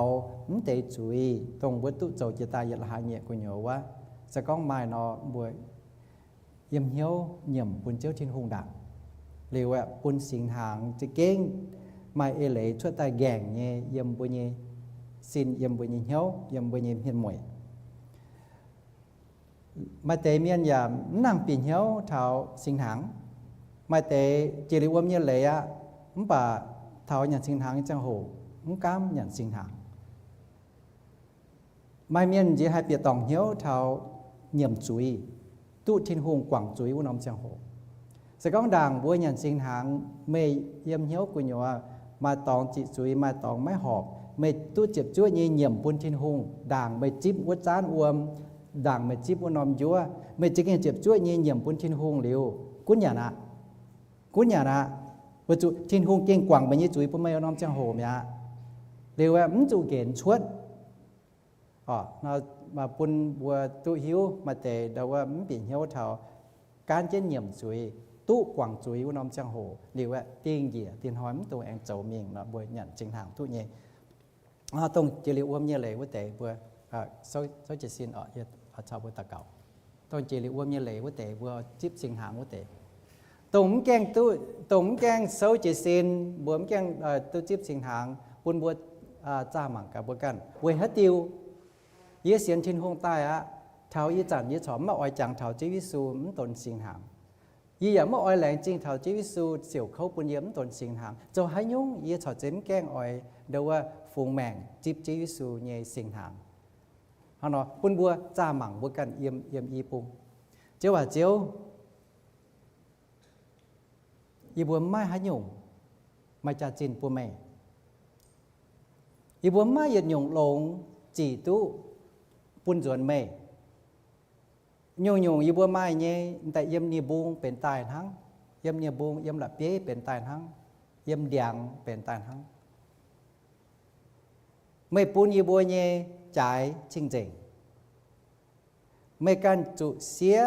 มันเตะจุยตรงบัวตุเจ้าจะตายยันหาเนี่ยกูเหนียวว่าสก้องไม่เนาะบัวเยี่ยมเหี้ยวเยี่ยมปุ่นเจ้าทินหงดังเรียกว่าปุ่นสิงหางจะเก่งไม่เอเล่ช่วยตายแก่งเนี่ยเยี่ยมบัวเนี่ยสินเยี่ยมบัวเนี่ยเหี้ยวเยี่ยมบัวเนี่ยเพียนมวยมาเตะเมียนยามนั่งปีนเหี้ยวเท้าสิงหางมาเตะเจริญว่าเมียนเลยอะมันป่าเท้าหยันสิงหางจังโหมันก้ามหยันสิงหางไม่เมียนจะให้เปียตองเหี้ยวเท้าเยี่ยมจุยตุทินหงกว่างจุยวุ้นอมจังโหสก้องด่างบัวหยันสิงหางไม่เยี่ยมเหี้ยวกุญว่ามาตองจิจุยมาตองไม่หอบไม่ตู้เจ็บจ้วยเยี่ยมปุ่นทินหงด่างไม่จิ้มวัดจานอวมด่างไม่จิ้มวัดนอมยัวไม่จิกเจ็บจ้วยเยี่ยมปุ่นทินหงเร็วกุญญานะวัจุทินหงเก่งกว่างไปยี่จุยปุ่นไม่นอมจังโหมยะเร็วว่ามันจูเกณฑ์ชวดเรามาปุ่นบัวตู้หิวมาเตะแต่ว่ามันเปลี่ยนเหี้ยวเท่าการเจนเยี่ยมจุย tụ quảng chuối của nông trang hồ điều ạ tiên gì tiên hói tụ anh chầu miệng nó vừa nhận chính hàng tụ nhẹ tông chỉ liệu uống như lệ với tệ vừa sau chỉ xin ở sau với ta cầu tông chỉ liệu uống như lệ với tệ vừa chip chính hàng với tệ tổng keng sau chỉ xin bướm keng tu chip chính hàng buôn bua cha mảng cả bữaกันvới hết tiêuยี่เสียนทินหงใต้อะเท้ายี่จันยี่ฉอมมาอ้อยจังเท้าจีวิสูมตนสิงหางยี่อย่ามาอ้อยแหลงจริงเท้าจีวิสูเสี่ยวเขาปุ่นเยี่ยมตนสิงหางจะให้ยุ่งยี่ฉอเจมแกล้งอ้อยเดี๋ยวว่าฟูงแมงจิบจีวิสูเย่สิงหางฮะเนาะปุ่นบัวจ้าหมั่งบัวกันเยี่ยมอีปุ่งเจ้าว่าเจ้ายี่บัวไม่ให้ยุ่งไม่จะจินปุ่มแม่ยี่บัวไม่หยุดยุ่งลงจีตู้ปุ่นจวนเมย์nhung như bữa mai nhé tại yếm như buôngเป็นตายทั้งyếm như buông yếm là bế เป็นตายทั้ง yếm đèn เป็นตายทั้ง ไม่ปุ่นnhư bữa nhé trái chính chính ไม่กันจุเสีย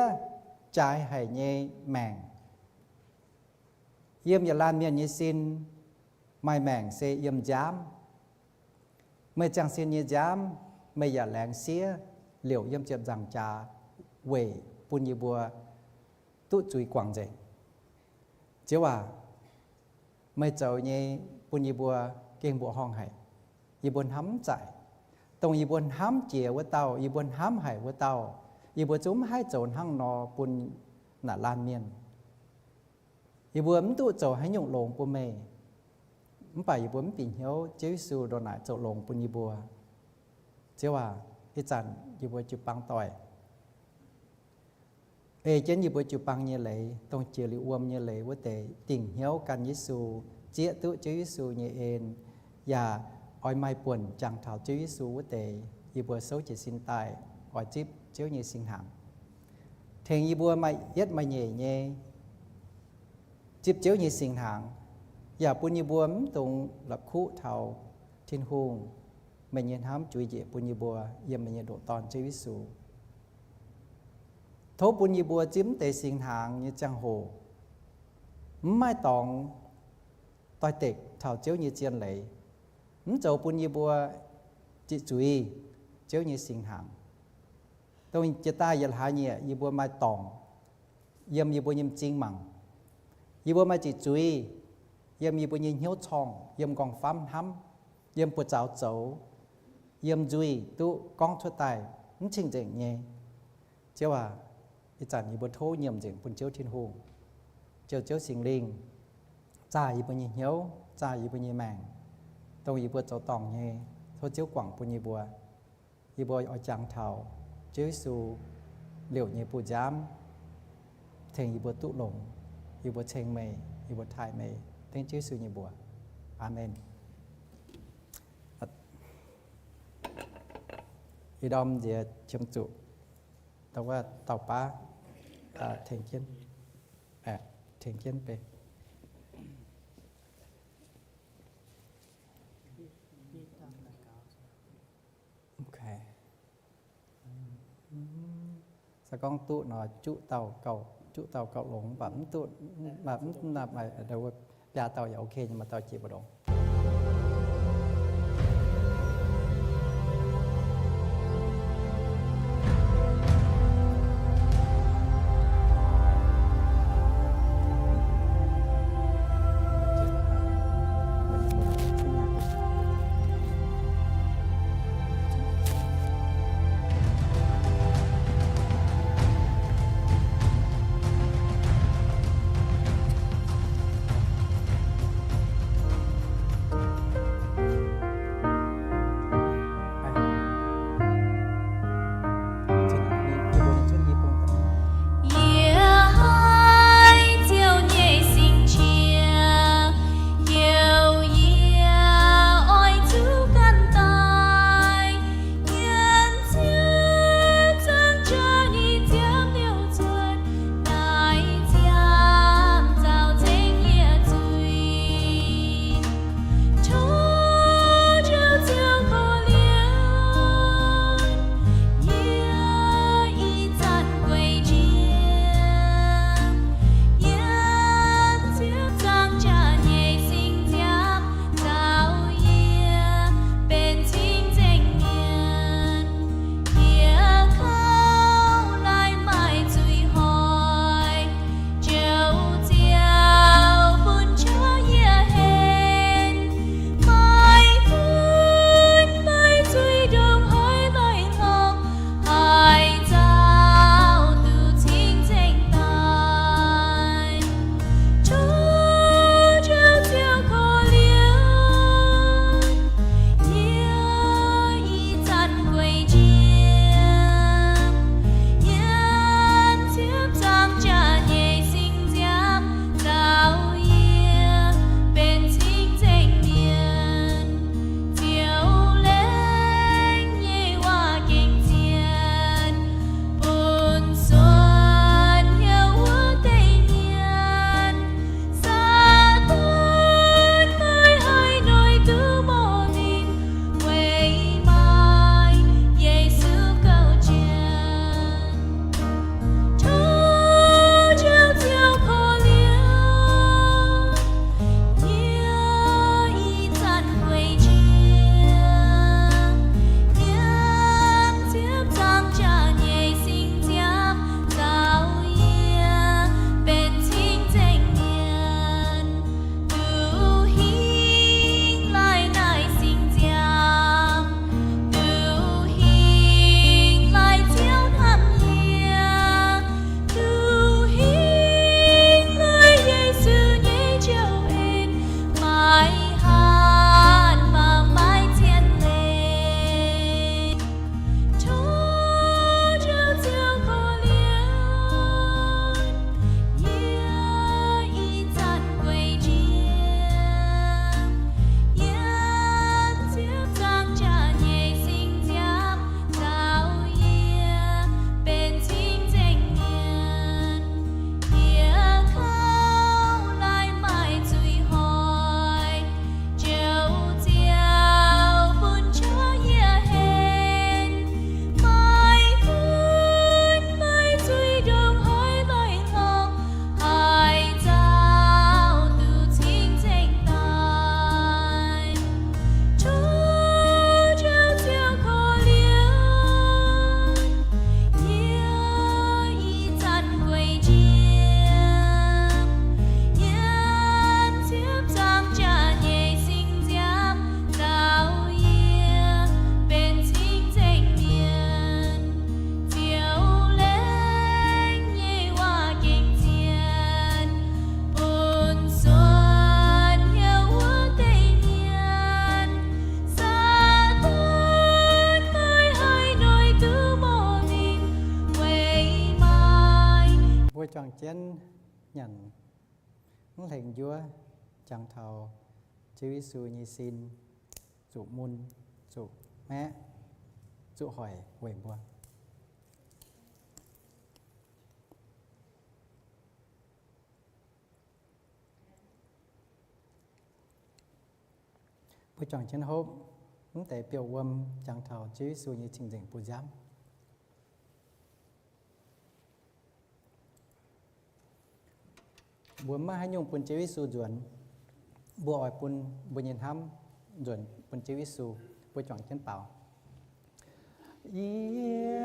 trái hay nhé mèng yếmอย่าลานเมียนnhư xin mai mèng sẽ yếm giám ไม่จังxin như giám ไม่อย่าแหลงเสีย liệu yếm chậm rằng trà vềปุ่นยีบัวตุจุยกวางเจเจ้าว่าไม่เจ้าเนี่ยปุ่นยีบัวเก่งบัวห้องไห้ยีบัวห้ำใจตรงยีบัวห้ำเจียวว่าเต้ายีบัวห้ำไห้ว่าเต้ายีบัวจุ้มให้โจรหั่งนอปุ่นหน้าลานเมียนยีบัวมันตุโจให้หยงลงปุ่นเมย์มันไปยีบัวมันปีเหี้ยวเจ้าสูโดนหน้าโจลงปุ่นยีบัวเจ้าว่าอีจันยีบัวจุปังต่อยchân như bữa chụp bằng như lệ tông chiều li uom như lệ với tệ tình hiếu can Giêsu chia tự chữ Giêsu như en và oi mai buồn chẳng thảo chữ Giêsu với tệ như bữa xấu chỉ xin tài oi chip chiếu như sinh hàm thèn như bữa mai yết mai nhẹ nhẹ chip chiếu như sinh hàm và buồn như bữa tông lập khu thảo thiên hùng mình nhìn hám chui dễ buồn như bữa yếm mình nhìn độ toàn chữ Giêsu thốปุ่นยีบัวจิ้มเตสิงหางnhưจังโหไม่ต้องต่อยเต็กเท่าเจ้าnhưเจียนเลยเจ้าปุ่นยีบัวจิจุยเจ้าnhưสิงหางตรงจะตายยันหาเนี่ยยีบัวไม่ต้องเยี่ยมยีบัวยิ่มจริงมั่งยีบัวไม่จิจุยเยี่ยมยีบัวยิ่งเหี้ยวช่องเยี่ยมกองฟ้ำห้ำเยี่ยมปวดเจ้าเจ้าเยี่ยมจุยตู้กองทั่วตายมันจริงจริงเนี่ยเจ้าว่าอีจันยีบัวโทเยี่ยมจริงปุ่นเจ้าทิ้นหงเจ้าสิงลิงจ่ายยีบัวยิ่งเหี้ยวจ่ายยีบัวยิ่งแมงตรงยีบัวเจ้าตองเนี่ยโทเจ้ากว่างปุ่นยีบัวเอาจังเท่าเจ้าสูเหลียวเนี่ยปูจ้ำเทงยีบัวตุหลงยีบัวเชงเมย์ยีบัวไทยเมย์เทงเจ้าสูยีบัวอาเมนอีดอมเดี๋ยวชมจุแต่ว่าเต่าป้าเทงเขียนเทงเขียนไปโอเคสักกองตุหน่อยจุเต่าเก่าหลงแบบตุแบบนับไปเดี๋ยวยาเต่าอย่าโอเคยังมาเต่าจีบดง chẳng chén nhận lệnh vua chẳng thầu Chúa Giêsu như xin dụ môn dụ mẹ dụ hỏi về bùa bữa chọn chân hốp những tế biểu quân chẳng thầu Chúa Giêsu như trình dành bùa giám bùa mà hay nhung bùn Chúa Giêsu chuẩn bùa ỏi bùn bùa nhìn hăm chuẩn bùn Chúa Giêsu bùa chọn chân bảo Yên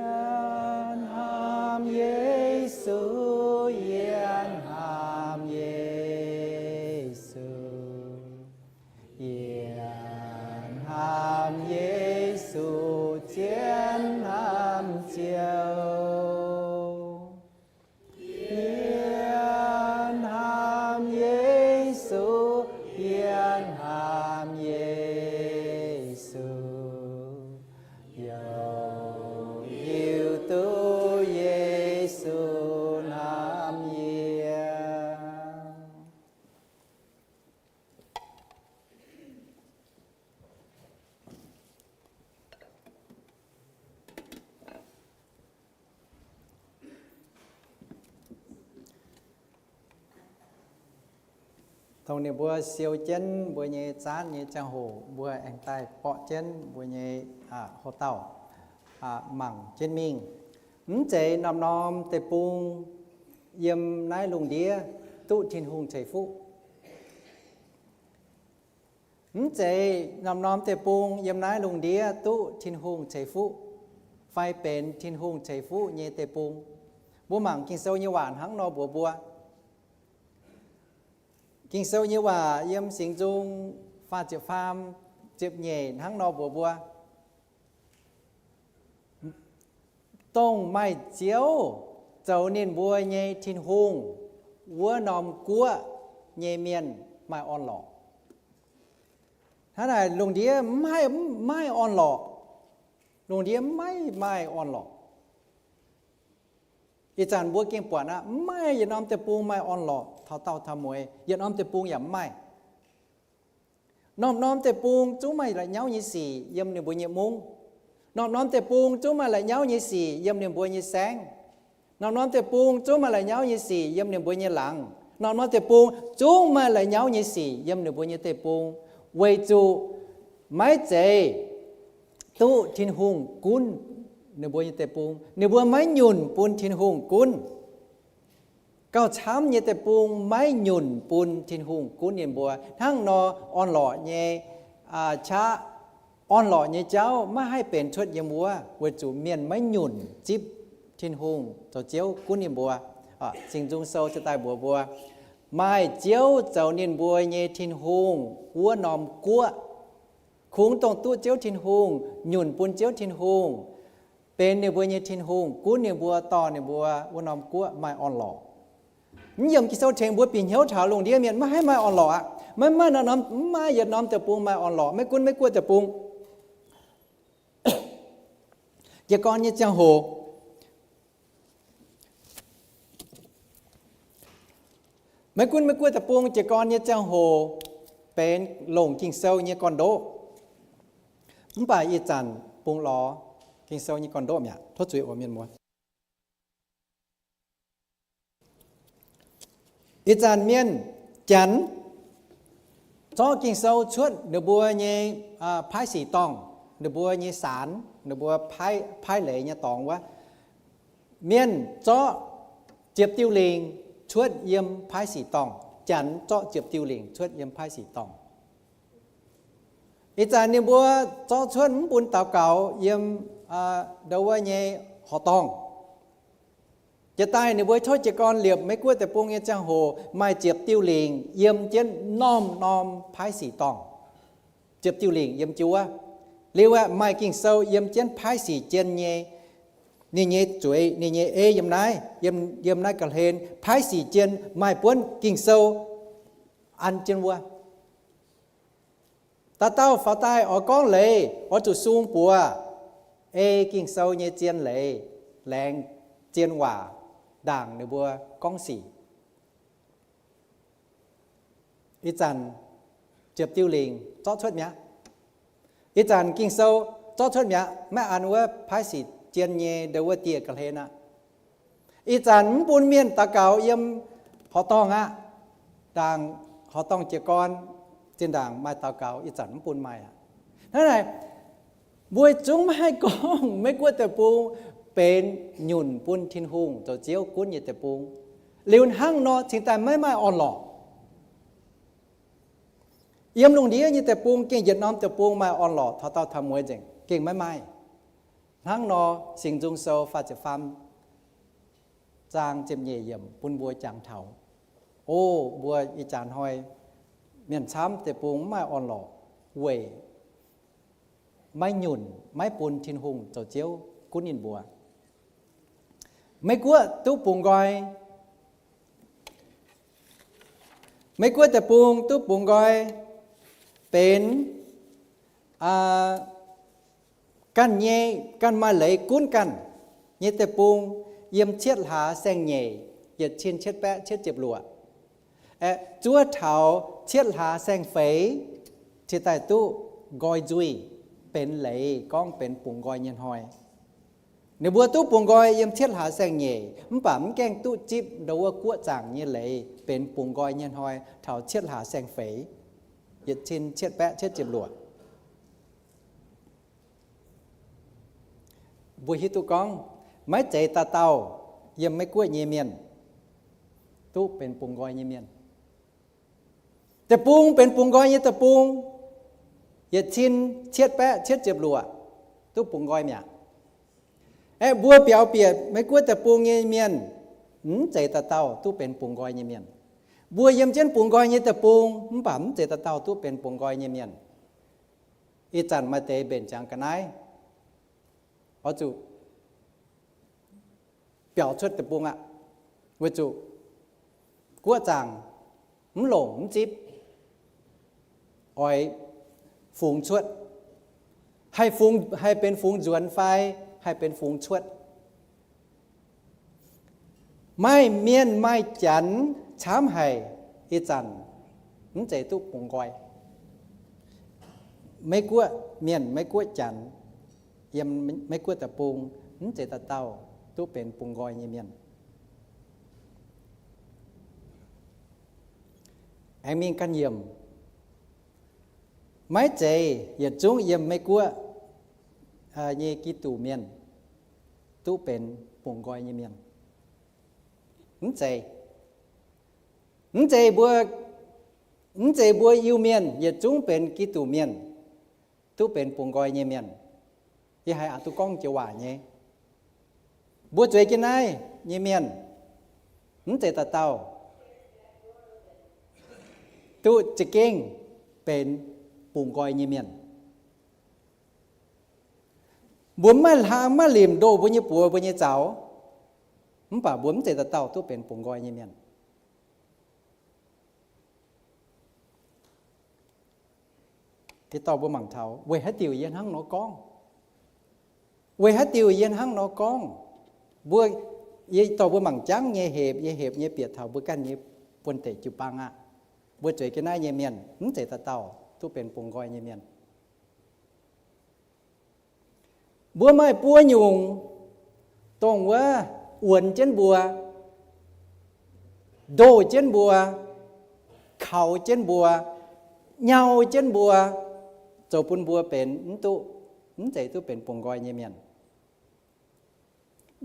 hàm Giêsu yên hàm Giêsu yên hàm Giêsu chiến hàm chiều yên hàm Giêsu yên hàm Giêsu dầu yêu tu Giêsu nam yên thông này bùa siêu chân bùa nhẹ chán nhẹ trang hồ bùa anh tay bọ chân bùa nhẹ hồ tàu mảng chân mình chế nằm nòm tê bung yếm nái lùng đĩa tụ thiên hùng chảy phụ chế nằm nòm tê bung yếm nái lùng đĩa tụ thiên hùng chảy phụ phai bền thiên hùng chảy phụ nhẹ tê bung bùa mảng kinh sâu như hoàn hắng no bùa bùa kinh sâu nhưว่าเยี่ยมสิงจุงฟาดเจ็บฟามเจ็บเหย่ทั้งนอบัวบัวต้องไม่เจียวเจ้านินบัวเหย่ทินหุงวัวนอมกัวเหย่เมียนไม่อ่อนหลอกถ้าไหนลุงเดียไม่อ่อนหลอกลุงเดียไม่อ่อนหลอกอาจารย์บัวเก่งปวดนะไม่อย่าน้อมแต่ปูไม่อ่อนหลอกเท่าเต่าทำมวยอย่าน้อมแต่ปูอย่าไม่น้อมแต่ปูจุ้มไม่ละเย้ายี่สี่เยี่ยมเนี่ยบัวเนี่ยมุ้งน้อมแต่ปูจุ้มมาละเย้ายี่สี่เยี่ยมเนี่ยบัวเนี่ยแสงน้อมแต่ปูจุ้มมาละเย้ายี่สี่เยี่ยมเนี่ยบัวเนี่ยหลังน้อมแต่ปูจุ้มมาละเย้ายี่สี่เยี่ยมเนี่ยบัวเนี่ยแต่ปูไว้จูไม่เจตู้ทินหุงกุนเนื้อบัวยี่แต่ปูเนื้อบัวไม้หยุ่นปูนทินหุงกุนเก้าช้ำยี่แต่ปูไม้หยุ่นปูนทินหุงกุนเนื้อบัวทั้งนออ่อนหล่อเย่ช้าอ่อนหล่อเย่เจ้าไม่ให้เป็นชดเยี่ยมบัวเวจูเมียนไม้หยุ่นจิบทินหุงเจ้าเจียวกุนเนื้อบัวสิ่งจุงโซจะตายบัวไม้เจียวเจ้าเนื้อบัวเย่ทินหุงหัวนอมกัวคุ้งตรงตู้เจียวทินหุงหยุ่นปูนเจียวทินหุงเป็นเนื้อบัวเนื้อทินหุงกู้เนื้อบัวต่อเนื้อบัววัวนอมกัวไม่อ่อนหล่อนี่ยังกิโซเชงบัวปีนเหี้ยวเฉาลงเดียเมียนไม่ให้ไม่อ่อนหล่ออ่ะไม่น้อมไม่หยัดน้อมแต่ปุงไม่อ่อนหล่อไม่กุ้นไม่กลัวแต่ปุงอย่าก่อนนี่จังโหไม่กุ้นไม่กลัวแต่ปุงอย่าก่อนนี่จังโหเป็นหลงกิงเซลเนี่ยก่อนโดผมไปอีจันปุงล้อkinh sâu như con đốm nhỉ, thốt chuối ở miền muối. Ít dàn miền chắn, cho kinh sâu chuốt được bùa như phái xỉ tòng, được bùa như sán, được bùa phái lệ như tòng quá. Miền cho chiệp tiêu liền chuốt yếm phái xỉ tòng, chắn cho chiệp tiêu liền chuốt yếm phái xỉ tòng. Ít dàn như bùa cho chuốt bún tàu cào yếm đâuว่าเนี่ยหอตองจะตายในบัวทอดจะก่อนเหลียบไม่กลัวแต่พวกเนี่ยจังโหไม่เจ็บติ้วหลิงเยี่ยมเจนน้อมพายสีตองเจ็บติ้วหลิงเยี่ยมจัวเรียกว่าไม่กิ่งเศร้าเยี่ยมเจนพายสีเจนเนี่ยนี่เนี่ยจุ๋ยนี่เนี่ยเยี่ยมนายเยี่ยมนายกระเทนพายสีเจนไม่ป้วนกิ่งเศร้าอันเจนวัวตาเต้าฝาตายออกก้องเลยออกจุดซูงปัวkinh sâu như chiên lệ lẹn chiên hòa đảng nếu bùa con xỉ ít dần chụp tiêu liền cho thoát nhá ít dần kinh sâu cho thoát nhá mẹ ănว่าphái xỉ chiên nhẹ đềuว่าtiệtกันเลยนะít dần buôn miên ta cáo yếm họ tòng á đảng họ tòng chỉ con trên đảng mai ta cáo ít dần buôn mai à thế này buổi chúngไม่กองไม่กลัวแต่ปูเป็นหยุ่นปุ้นทินหุงตัวเจียวกุ้นยี่แต่ปูเลี้ยนห้างนอถึงแต่ไม่อ่อนหล่อเยี่ยมลงดียี่แต่ปูเก่งเหยียดน้อมแต่ปูไม่อ่อนหล่อเท่าทำมวยเจ๋งเก่งไม่ห้างนอสิ่งจงโซฟาจะฟามจางเจ็บเยี่ยมปุ้นบัวจางเถาโอ้บัวอีจานหอยเมียนช้ำแต่ปูไม่อ่อนหล่อเว่ไม่หยุ่นไม่ปูนทินหุงตัวเจียวกุ้นอินบัวไม่กลัวตู้ปุงกอยไม่กลัวแต่ปุงตู้ปุงกอยเป็นกันเย่กันมาเลยกุ้นกันเย่แต่ปุงเยี่ยมเช็ดหาแสงเย่เหยียดเชียนเช็ดแปะเช็ดเจ็บหลัวจั่วเถาเช็ดหาแสงเฟยที่ใต้ตู้กอยจุยเป็นเลยก้องเป็นปุงกอยเย็นหอยในบัวตู้ปุงกอยยังเทียดหาแสงเย่มันป่ามแกงตู้จิบดูว่ากั้วจางเย็นเลยเป็นปุงกอยเย็นหอยเท่าเทียดหาแสงเฟยเหยียดชินเทียดแปะเทียดเจ็บหลวดบัวฮิตุกองไม่ใจตาเตายังไม่กั้วเยเมียนตู้เป็นปุงกอยเยเมียนแต่ปุงเป็นปุงกอยเยแต่ปุงเหยียดชินเทียดแปะเทียดเจ็บหลวดตู้ปุงกอยเนี่ยบัวเปียวเปียดไม่กลัวแต่ปูงเงียเมียนใจตาเต้าตู้เป็นปุงกอยเงียเมียนบัวเยี่ยมเช่นปุงกอยเงียแต่ปูงปั๊มใจตาเต้าตู้เป็นปุงกอยเงียเมียนอีจันมาเตเบนจังกันไหนเอาจูเปียวชุดแต่ปูงอ่ะว่าจูกัวจังหลงจิบอ้อยฝูงชุดให้เป็นฝูงจวนไฟให้เป็นฝูงชวดไม่เมียนไม่จันช้ำให้อีจันนั่นใจตุปุงกอยไม่กลัวเมียนไม่กลัวจันเยี่ยมไม่กลัวแต่ปุงนั่นใจตาเต้าตุเป็นปุงกอยเมียนไอ้มีกันเยี่ยมไม่ใจอย่าจุ้งเยี่ยมไม่กลัวเยกิตูเมียนตู้เป็นปุงกอยเมียนนั่นใจบัวยิวเมียนอย่าจุ้งเป็นกิตูเมียนตู้เป็นปุงกอยเมียนยี่ให้อาตุกองจะว่าเงี้ยบัวจ่วยกินไอ้เมียนนั่นใจตาเต้าตู้จะเก่งเป็นปุงกอยเมียนบุญมาหางมาเหลี่ยมโดบุญยี่ปัวบุญยี่เจ้ามันป่าบุญใจตาเต้าตัวเป็นปุงกอยยี่เมียนที่ต่อบุญหมั่งเท้าเวหัติวเย็นหั่งนอกองเวหัติวเย็นหั่งนอกองบัวยี่ต่อบุญหมั่งจังเย่เห็บเย่เปียดเท้าบุญกันเย่ปนเตจุปังอ่ะบัวใจกันได้ยี่เมียนมันใจตาเต้าตัวเป็นปุงกอยยี่เมียนบัวไม่ปัวหยุงตรงว่าอ้วนเช่นบัวโดเช่นบัวเข่าเช่นบัวเหงาเช่นบัวโจปุนบัวเป็นตุใจตุเป็นปงกอยเงียเมียน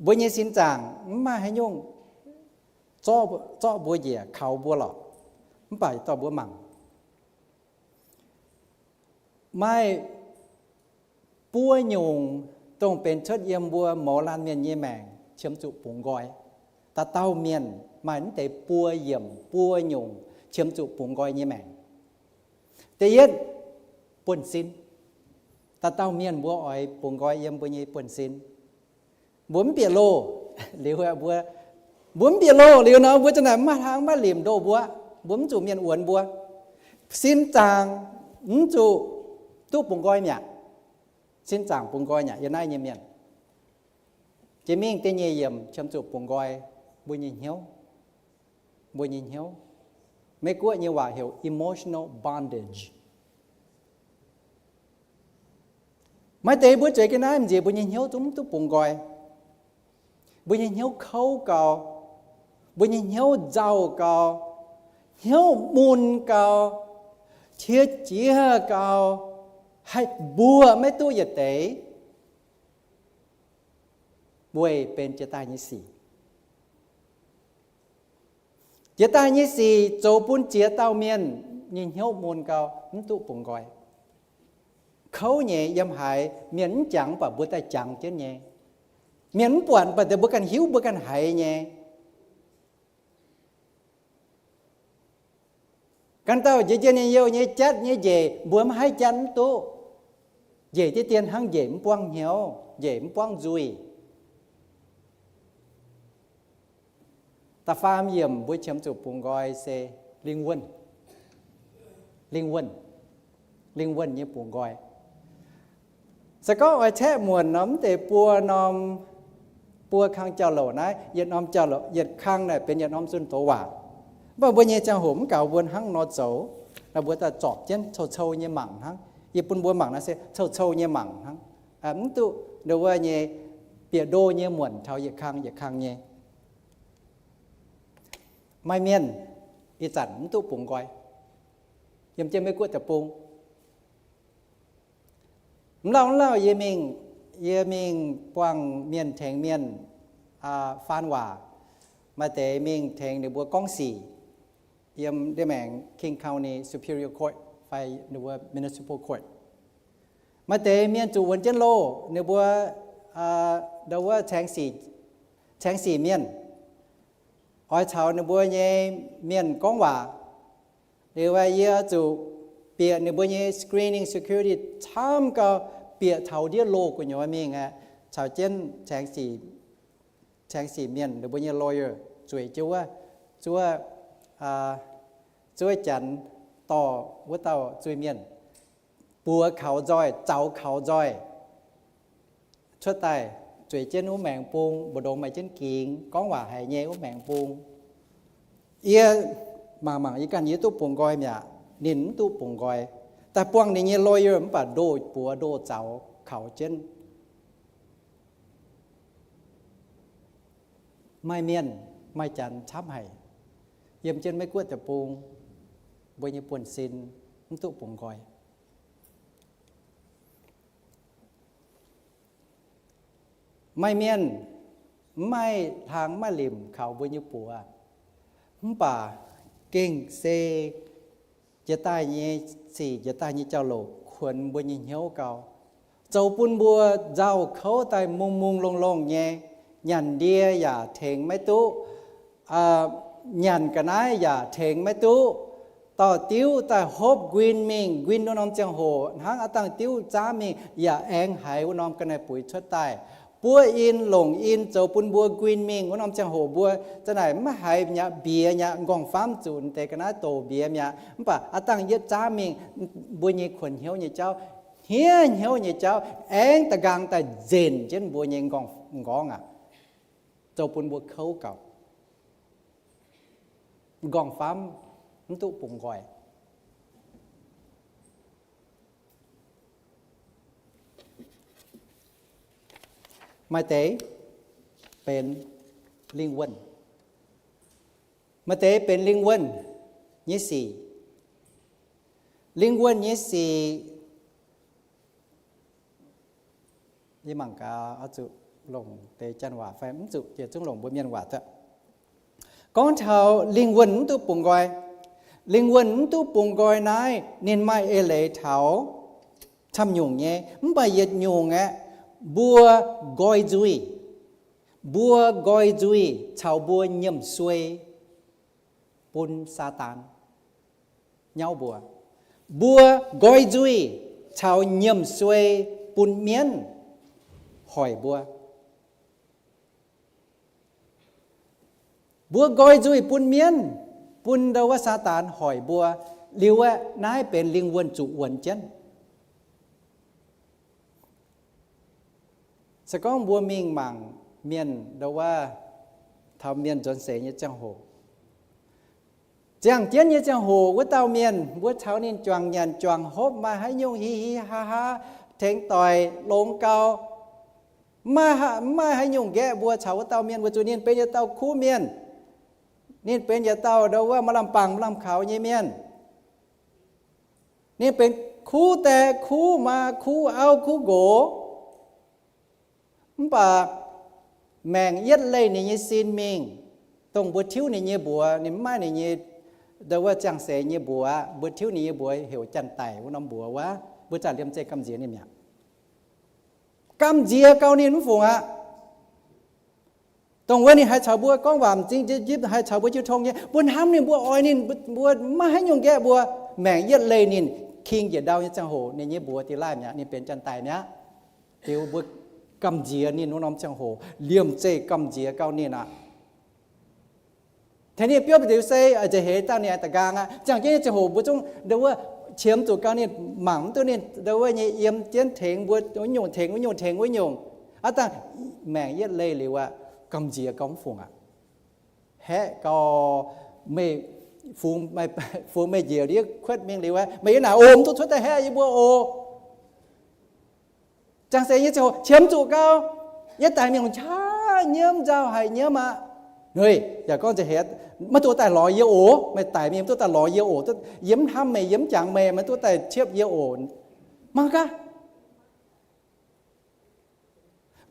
บัวเงียสินจางมาให้ยุ่งจ้อบัวเหยี่ยเข่าบัวหลอกมันไปต่อบัวหมั่งไม่ปัวหยุงต้องเป็นเชิดเยี่ยมบัวหมอลานเมียนเยี่ยแมงเชื่อมจุปุงกอยตาเต้าเมียนหมายถึงแต่ปัวเยี่ยมปัวหยุงเชื่อมจุปุงกอยเยี่ยแมงแต่เย็นป่นสินตาเต้าเมียนบัวอ้อยปุงกอยเยี่ยมบัวยี่ป่นสินบุ๋มเปียโลหรือว่าบัวบุ๋มเปียโลหรือเนาะบัวจะไหนมาทางมาเหลี่ยมโดบัวบุ๋มจุเมียนอ้วนบัวสินจางจุตู้ปุงกอยเนี่ยสินจางปุงกอยเนี่ยยังไงเมียนจะมิ่งเตยเยี่ยมชมจุปุงกอย bùi nhìn hiếu mấy của như vậy hiểu emotional bondage mấy tế bữa chơi cái này làm gì bùi nhìn hiếu chúng tôi buồn gọi bùi nhìn hiếu khâu cầu bùi nhìn hiếu giàu cầu hiếu buồn cầu thiết chia cầu hay bùa mấy tôi giờ tế bùi bên chế tài như xì chế tài như xì dấu bún chế tao miên nhìn hiếu buồn cầu chúng tôi buồn gọi khâu nhẹ dâm hại miễn chẳng và bữa tay chẳng chứ nhẹ miễn buồn và bữa cần hiếu bữa cần hại nhẹ căn tao chỉ cho nên yêu như chết như gì bữa mà hay chắn tu về thì tiền hăng dễ quăng hiếu dễ quăng dùi ta phàm yểm bữa chấm chụp bùng gọi xe linh quân như bùng gọi sẽ có ở thế muôn nắm để bùa khang chào lỗ này nhiệt nóm chào lỗ nhiệt khang nàyเป็นnhiệt nóm xuân tổ hòa và bữa nhẹ chào hổm cào buồn hăng nó xấu là bữa ta chọp chân sâu như mảng hăng nhiệt bún bùa mảng nó sẽ sâu như mảng hăng ấm tụ đầu vừa nhẹ bịa đô như muộn thao nhiệt khang nhẹ mai miên ý dẫn tụ bùng gọi yếm chơi mấy cuộn tập bùng lâu yếm mình quăng miên thèn miên phan hòa mà tế mình thèn để bùa con xì yếm để mẹng King County Superior Court phải để bùa Municipal Court mà tế miên chủ vấn chân lô để bùa đâu bùa thèn xì miên hỏi thảo nếu bữa nhé miền công hòa nếu vậy giờ chủ bịa nếu bữa nhé screening security tham cao bịa thảo địa lô của nhau mình thảo trên trang sĩ miền nếu bữa nhé lawyer chuối chúa chắn tỏ với tàu chuối miền bùa khảo roi cháu khảo roi xuất tài chuối trên ú mèn buông bộ đồ mày trên kiền có hòa hay nhé ú mèn buông ia mà ý can ý tu buông gọi mẹ nín tu buông gọiแต่พวกนี้lawyerมันป่ะโดปัวโดเจ้าเขาเช่นไม่เมียนไม่จันช้ำให้เยี่ยมเช่นไม่กวดแต่ปูงบริญญาปวนซินมันตุบุงgọiไม่เมียนไม่ทางไม่หลิมเขาบริญญาปัวมันป่าเก่งเซจะตายยี่สี่จะตายยี่เจ้าโลกควรบริญญาเหี้ยวเก่าเจ้าปุ่นบัวเจ้าเขาตายมุงลงแง่ยันเดียอย่าเถงไม่ตู้ยันกันนะอย่าเถงไม่ตู้ต่อติ้วแต่ฮบกวินมิงกวินน้องเจียงโหทั้งตั้งติ้วจ้ามิงอย่าแองหายน้องกันในปุ๋ยชดตายบัวอินหลงอินเจ้าปุ่นบัวกวินมิงน้องเจียงโหบัวจะไหนไม่หายเนี่ยเบียเนี่ยกองฟ้ามจูนแต่กันนะโตเบียเนี่ยมันป่ะตั้งยึดจ้ามิงบัวยี่ขวนเหี้ยวเนี่ยเจ้าเหี้ยวเนี่ยเจ้าแองตะกังแต่เจนเช่นบัวยี่กองเจ้าปุ่นบัวเขาเก่ากองฟ้ามมันตุปุ่งก่อยมาเต๋เป็นลิงวันมาเต๋เป็นลิงวันยี่สี่ลิงวันยี่สี่ยี่มังกาเอาจุลงเตจันว่าไฟมันจุเจียจุงลงบนเมียนว่าเถอะcon thảo linh quân tu bùng gọi linh quân tu bùng gọi này nên mai ê lệ thảo tham nhung nhé bây giờ nhung á bùa gọi duy thảo bùa nhầm xuôi bùn Satan nhau bùa gọi duy thảo nhầm xuôi bùn miên hỏiบัวกอยจุยปุ่นเมียนปุ่นดาวซาตานหอยบัวลิวะนายเป็นลิงวนจุวนเจนสก้องบัวมิงมังเมียนดาว thao miên dọn sẻ như chẳng hồ chẳng tiến như chẳng hồ với tao miên với thao nên choàng nhàn choàng hốp mà hãy nhung hi hi ha ha thèn tòi lông cao mà hãy nhung ghé bùa cháu với tao miên với chủ nên bên như tao khu miên nênเป็นอย่าเต้าเดาว่ามาลำปังมาลำเขาเยี่ยมเมียนนี่เป็นคู่แต่คู่มาคู่เอาคู่โกมันป่าแมงยัดเลยนี่ยี่ซีนมิงตรงบัวทิ้วนี่ยี่บัวนี่ไม่นี่ยี่เดาว่าจังเสยยี่บัวบัวทิ้วนี่ยี่บัวเหวจันไต่ว่าน้ำบัวว่าบัวจ่าเลี้ยมใจกำเจียนี่เนี่ยกำเจียเกานี่มันฝูงอะตรงวันนี้ให้ชาวบัวก้องหวามจริงจะยิบให้ชาวบัวจิ้วทงเนี่ยบัวห้ำนี่บัวอ้อยนี่บัวไม่ให้ยงแก่บัวแมงยัดเลยนี่คิงเหยียดดาวนี่จังโหนี่ยี่บัวที่ไล่เนี่ยนี่เป็นจันไต่เนี่ยเดี๋ยวบัวกำเจียนี่น้องจังโหเลี้ยมใจกำเจียเก้านี่นะทีนี้เปรี้ยวไปเดี๋ยวเซ่อาจจะเห็นตั้งเนี่ยแต่กลางอ่ะจังเจ้าจังโหบัวจงเดี๋ยวว่าเชื่อมตัวเก้านี่หมั่งตัวนี่เดี๋ยวว่าเนี่ยเยี่ยมเจียนเถงบัววิญญงเถงวิญญงเถงวิญญงอ่ะตั้งแมงยัดเลยหรือว่ากำเจียก้องฝงอ่ะแฮะก็ไม่ฟูไม่เจียวเรียกควดเมียงหรือว่าไม่หนาโอมทุกชุดแต่แฮะยี่บัวโอจังเสียยี่เจ้าเชื่อมจู่เก้ายี่ตายเมียงช้าเยี่ยมเจ้าให้เยี่ยมมาเฮ้ยอย่าก็จะเห็นมาตัวแต่ลอยเยี่ยโอไม่ตายเมียงตัวแต่ลอยเยี่ยโอตัวเยี่ยมทำไม่เยี่ยมจังไม่มันตัวแต่เชียบเยี่ยโอมากะ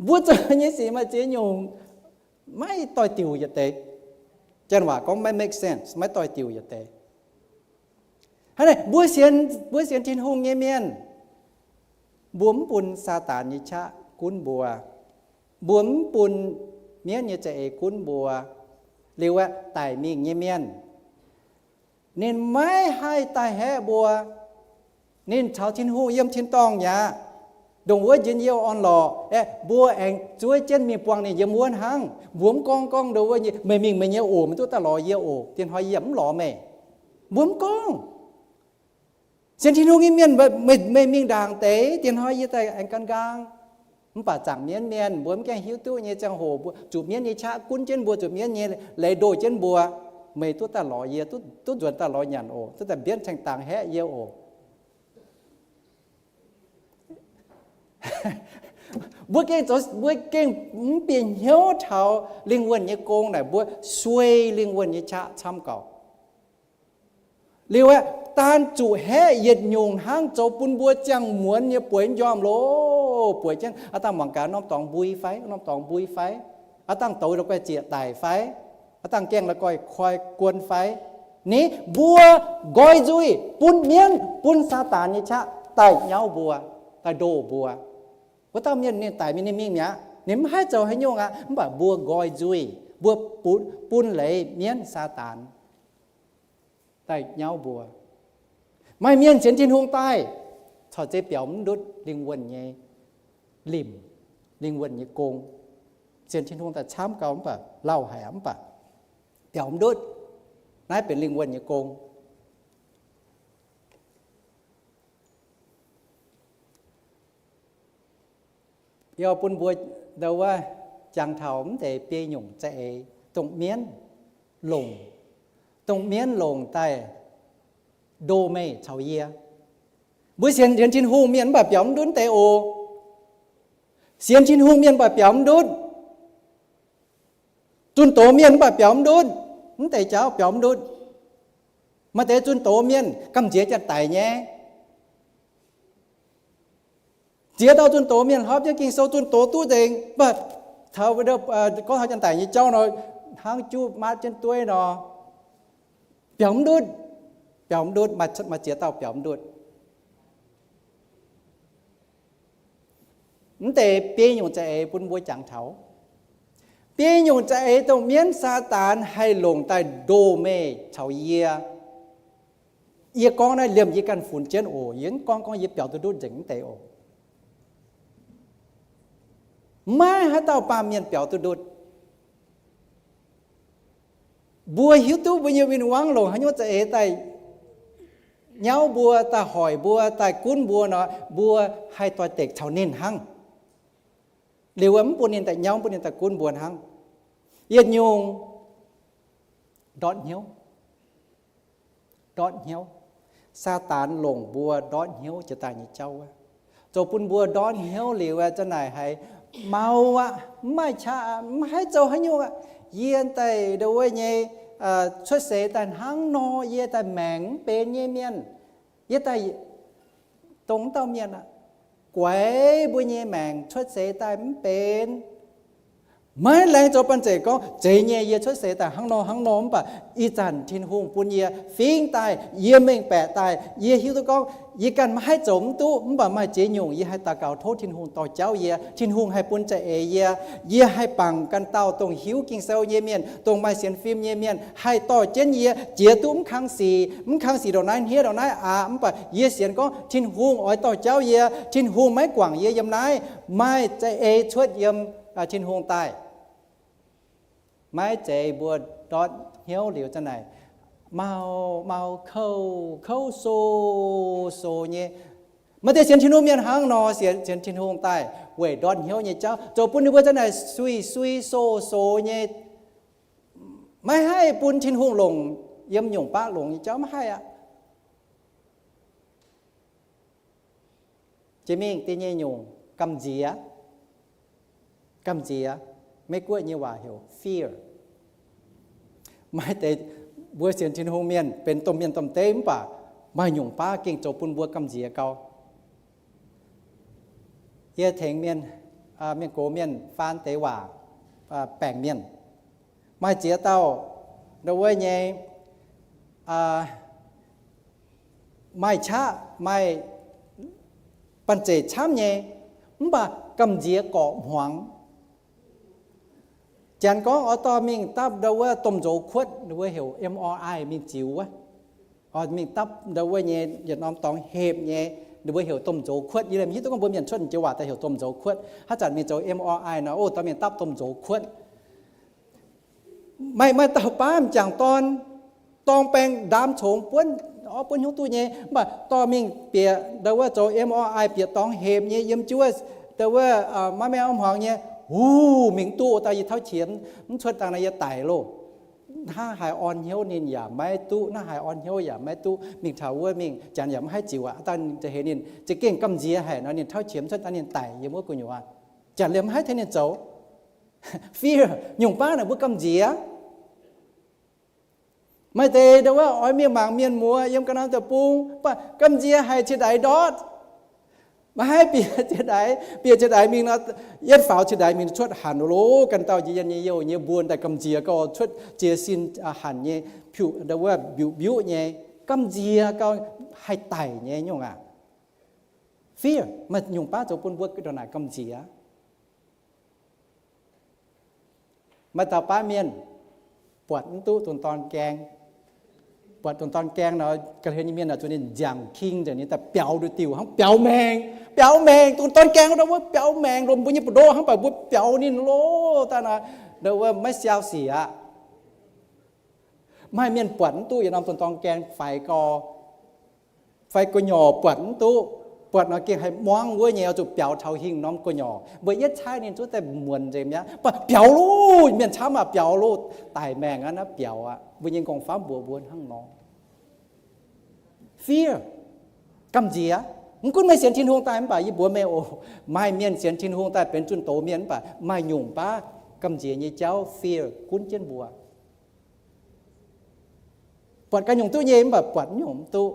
บัวเจอยี่สีมาเจียยงไม่ต่อยติวอย่าเตะจังหวะก็ไม่ make sense ไม่ต่อยติวอย่าเตะฮันนี่บัวเสียนทินหงเงี้ยเมียนบวมปุ่นซาตานยิชะกุนบัวบวมปุ่นเมียนยิจะเอกุนบัวเรียกว่าไต่มีเงี้ยเมียนเน้นไม่ให้ไต่แห่บัวเน้นชาวทินหงเยี่ยมทินตองอย่าดงวัวยืนเยี่ยวอ่อนหล่อบัวเองช่วยเจนมีปวงนี่ยังม้วนหังบวมกองดูว่าไม่มีไม่เยี่ยวโอมันตัวตลอดเยี่ยวโอเตียนหอยเยี่ยมหล่อแม่บวมกองเส้นที่นู้นเมียนไม่มีด่างเต๋เตียนหอยยี่แต่อันกลางมันป่าจังเมียนบวมแกหิวตู้เนี่ยจังโหจูบเมียนยี่ชะกุ้นเจนบัวจูบเมียนเนี่ยเลยโดเจนบัวไม่ตัวตลอดเยี่ยตัวจวนตลอดหยันโอตัวแต่เบี้ยนช่างต่างแห่เยี่ยวโอบัวเก่งเปลี่ยนเหี้ยวเท้าลิงวันยี่โกงไหนบัวช่วยลิงวันยี่ชะช้ำเก่าเรียกว่าตานจู่แห่เย็ดยงห้างโจปุนบัวจังหมวนยี่ป่วยยอมโลป่วยจังอาตั้งหวังการน้องตองบุยไฟน้องตองบุยไฟอาตั้งโตแล้วก็เจียตายไฟอาตั้งแกงแล้วก็คอยกวนไฟนี่บัวก้อยจุยปุนเมียนปุนซาตานยี่ชะไต่เงาบัวไต่โดบัวว่าตามยันเนี่ยตายมีนิ่มๆเนี่ยนิ่มให้เจ้าให้โยงอ่ะมันแบบบัวกอยจุยบัวปุ้นไหลเมียนซาตานใต้เงาบัวไม่เมียนเฉียนจินหงใต้ถอดใจเปี่ยวมันดุดลิงวันไงลิมลิงวันไงโกงเฉียนจินหงแต่ช้ำเก่ามันแบบเล่าหายมันแบบเปี่ยวมันดุดนั่นเป็นลิงวันไงโกงยอปุ่นบัวเดาว่าจังเถามันแต่เปียหยุ่งใจตรงเมียนหลงตรงเมียนหลงใต้โดไม่เฉาเยียบุเสียนชินหูเมียนแบบหยอมดุนเตโอเสียนชินหูเมียนแบบหยอมดุนจุนโตเมียนแบบหยอมดุนมันแต่เจ้าหยอมดุนมาแต่จุนโตเมียนกำเจียจะไต่แง่เจียดเอาจุนโตเมียนฮอบยังกินโซจุนโตตู้เด้งบัดเท่าไปเด้อก็เขาจันไต่ยี่เจ้าหน่อยทางจูบมาจนตัวหนอเปี่ยมดุดมาเจียเต้าเปี่ยมดุดนั่นแต่เปียอยู่ใจปุ่นบัวจังเถาเปียอยู่ใจตรงเมียนซาตานให้ลงใต้โดเมเฉาเยียกองนั้นเหลี่ยมยี่กันฝุ่นเจนโอยังกองยี่เปี่ยวตัวดุดจังเตโอไม่ให้เต้าปาเมียนเปี่ยวตัวดุดบัวหิวตู้บัวยืนวังหลงให้ยศเอไตเงาบัวตาหอยบัวตากุ้นบัวเนาะบัวให้ตัวเต็กเท่านินหังเรียกว่ามันปุ่นนินแต่เงาปุ่นนินแต่กุ้นบัวหังเย็ดยง đón hiếu sa tán lồng bùa đón hiếu cho ta như châu cho bún bùa đón hiếu liều cho này hay mau mai cha mai châu hay nhau yên tay đâu nhé xuất sẽ tàn hăng no yên tay mảng bên nhé miền yên tay tống tao miền quấy bùi nhé mảng xuất sẽ tàn bên mấy lần cho bạn trẻ có chế nhẹ ye xuất sẽ tại hang nôm bà y chăn thiên hùng bún ye phiên tai ye mình bẻ tai ye hiếu tôi con ye cần mai chống tu bà mai chế nhung ye hai ta cào thốt thiên hùng tỏ cháu ye thiên hùng hai bún trẻ ye hai bằng căn tàu tông hiếu kinh sâu ye miền tông mai xiên phim ye miền hai tỏ trên ye chế tu khang xì đầu này hiếu đầu này bà ye xiên có thiên hùng ở tỏ cháu ye thiên hùng mấy quảng ye yếm này mai chế xuất yếm thiên hùng tai mấy chế bùa đón hiếu liều cho này mau khâu xô nhé mà thế xiên thiên hùng miền hang nọ xiên thiên hùng tai quẩy đón hiếu nhé cháu cho bún đi bùa cho này suy xô nhé mấy hai bún thiên hùng lồng yếm nhung bác lồng nhé cháu mấy hai chế mình tên nhé nhung cầm dìa mấy cuối nhưว่าhiểu fear ไม่แต่บัวเสียนชินโฮเมียนเป็นต้มเมียนต้มเต็มป่ะไม่หยุ่งป้าเก่งโจปุ่นบัวกำเจียเกาเยี่ยเถงเมียนโกเมียนฟานเตว่าแป่งเมียนไม่เจียเต้าโดยไงไม่ช้าไม่ปัญเจช้ำไงมันป่ะกำเจียเกาะหวงchẳng có ở to mình tắp đâu á tôm dầu khuất đâu hiểu MRI mình chịu á ở mình tắp đâu á nhẹ Việt Nam tòng hẹp nhẹ đâu hiểu tôm dầu khuất như là mình tôi có bữa miền xuân chiều hòa ta hiểu tôm dầu khuất hát chẳng mình dầu MRI nó tao mình tắp tôm dầu khuất mày tao bám chẳng ton bèn đám trống bún chúng tôi nhẹ mà to mình bịa đâu á dầu MRI bịa tòng hẹp nhẹ yếm chúa đâu á má mẹ ông hoàng nhẹ mình tu tại vì tháo chiến nó xuất tăng này tải lô ha hài on hiếu nênอย่าไม่tu nó hài on hiếuอย่าไม่tu mình thảoว่าmình chẳng giảm hai chiều taจะเห็นนี่จะเก่งกำเจียให้nó nên tháo chiến xuất tăng nên tải như mỗi cô nhiều à chẳng liếm hai thế nên xấu fear nhung ba là bữaกำเจียไม่เตะแต่ว่าอ้อยเมียนบางเมียนมัวยังกันน้ำตะปุงป่ะกำเจียให้ที่ใดดอดมาให้เปียจะได้มีนะยัดฝาวจะได้มีชุดหันโลกันเต่าเย็นเยี่ยวเนี่ยบวนแต่กำเจียก็ชุดเจียซินหันเนี่ยผิวแต่ว่าบิวเนี่ยกำเจียก็ให้ไต่เนี่ยยงอ่ะ fear มันยงป้าจะปุ่นบวกตัวไหนกำเจียมาต่อป้าเมียนปวดตู้ตุนตอนแกงปวดตอนแกงเนาะกระเทียมเมียนเนาะตัวนี้อย่างคิงตัวนี้แต่เปียวดูติวทั้งเปียวแมงตอนแกงเราว่าเปียวแมงลมบุญญี่ปุ่นโดทั้งแบบว่าเปียวนี่โลแต่นะเดี๋ยวว่าไม่เสียวเสียไม่เมียนปวดตู้อย่านำตอนแกงไฟก็หย่อปวดตู้ปวดเนาะเกี่ยให้มองว่าเนี่ยจุดเปียวเท่าหิงน้องก็หย่อเบื่อยัดใช้เนี่ยจุดแต่มวนเจมเนี้ยเปียวลูเมียนช้ำอ่ะเปียวลูตายแมงอ่ะนะเปียวอ่ะบุญยังกองฟ้าบัวบวนทั้งน้อง fear กำเจียมึงคุณไม่เสียนชินหงตายมั้ยป่ะยี่บัวแม่โอไม่เมียนเสียนชินหงตายเป็นจุนโตเมียนป่ะไม่หยุ่งป้ากำเจียยี่เจ้า fear คุณเจนบัวปวดกันหยุ่งตู้เย็นป่ะปวดหยุ่งตู้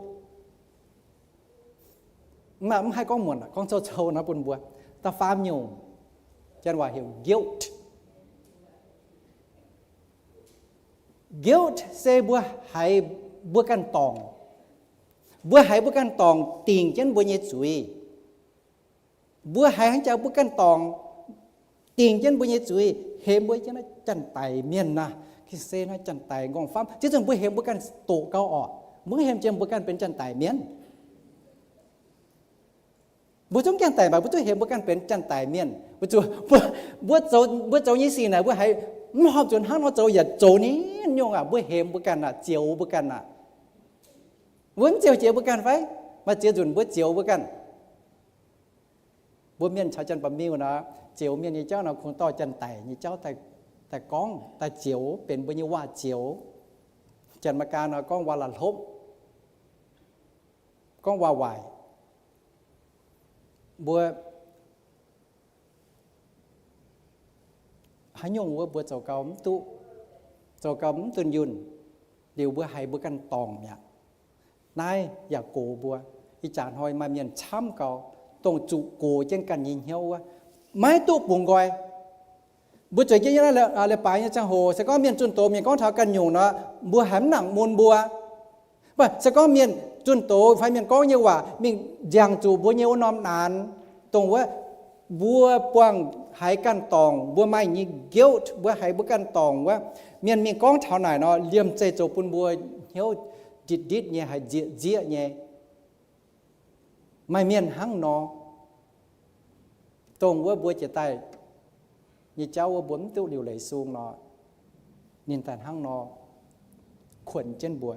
mà hai con muộn con sâu nó buồn buồn ta phàm nhung chân hòa hiểu guilt sẽ bữa hay bữa căn tòng tiền chân bữa nhẹ chuối bữa hay hắn cháu bữa căn tòng tiền chân bữa nhẹ chuối hem bữa chân nó chân tài miền na khi xe nó chân tài ngon phàm chứ chẳng bữa hem bữa căn tổ cao ọ mới hem chân bữa cănเป็นchân tài miềnบุตรจันไต่แบบบุตรเห็นบุกันเป็นจันไต่เมียนบุตรบุตรยี่สี่ไหนบุตรให้มอบจนห้างว่าโจอย่าโจนี้ยงอ่ะบุตรเห็นบุกันอ่ะเจียวบุกันอ่ะวุ้นเจียวบุกันไฟมาเจียวจุนบุตรเจียวบุกันบุตรเมียนชาวจันปะมิวนะเจียวเมียนยี่เจ้าเราคงต่อจันไต่ยี่เจ้าแต่ก้องแต่เจียวเป็นบุญยี่ว่าเจียว Trần mà ca nói con qua là hốp con qua hoài bữa hãy nhung bữa chầu cao tuần yun điều bữa hay bữa căn tòng nhỉ nayอย่าโกบัวอีจานหอยมาเมียนช้ำเก่าตรงจุโกเช่นกันยิงเหี้ยวว่าไม่ตุปุ่งกอยบัวใจยิ่งนั่นแหละอะไรไปเนี่ยจังโหสก็เมียนจุนโตเมียนก้อนเท้ากันอยู่เนาะบัวหำหนังมูลบัวว่าสก็เมียนจุนโตไฟเมียนก้อนเยาว่ามีอย่างจูบัวเยวนอมนานตรงว่าบัวปวงหายกันตองบัวไม่ยี่เกี้ยวบัวหายบัวกันตองว่าเมียนมีก้อนเท้าไหนเนาะเลี่ยมใจโจปุ่นบัวเหี้ยวดิดเนี่ยหายเจียเนี่ยไม่เมียนหังนอตรงว่าบัวจะตายยี่เจ้าว่าบัวตู้điều lệ xuông nọนินแต่หังนอขวนเช่นบัว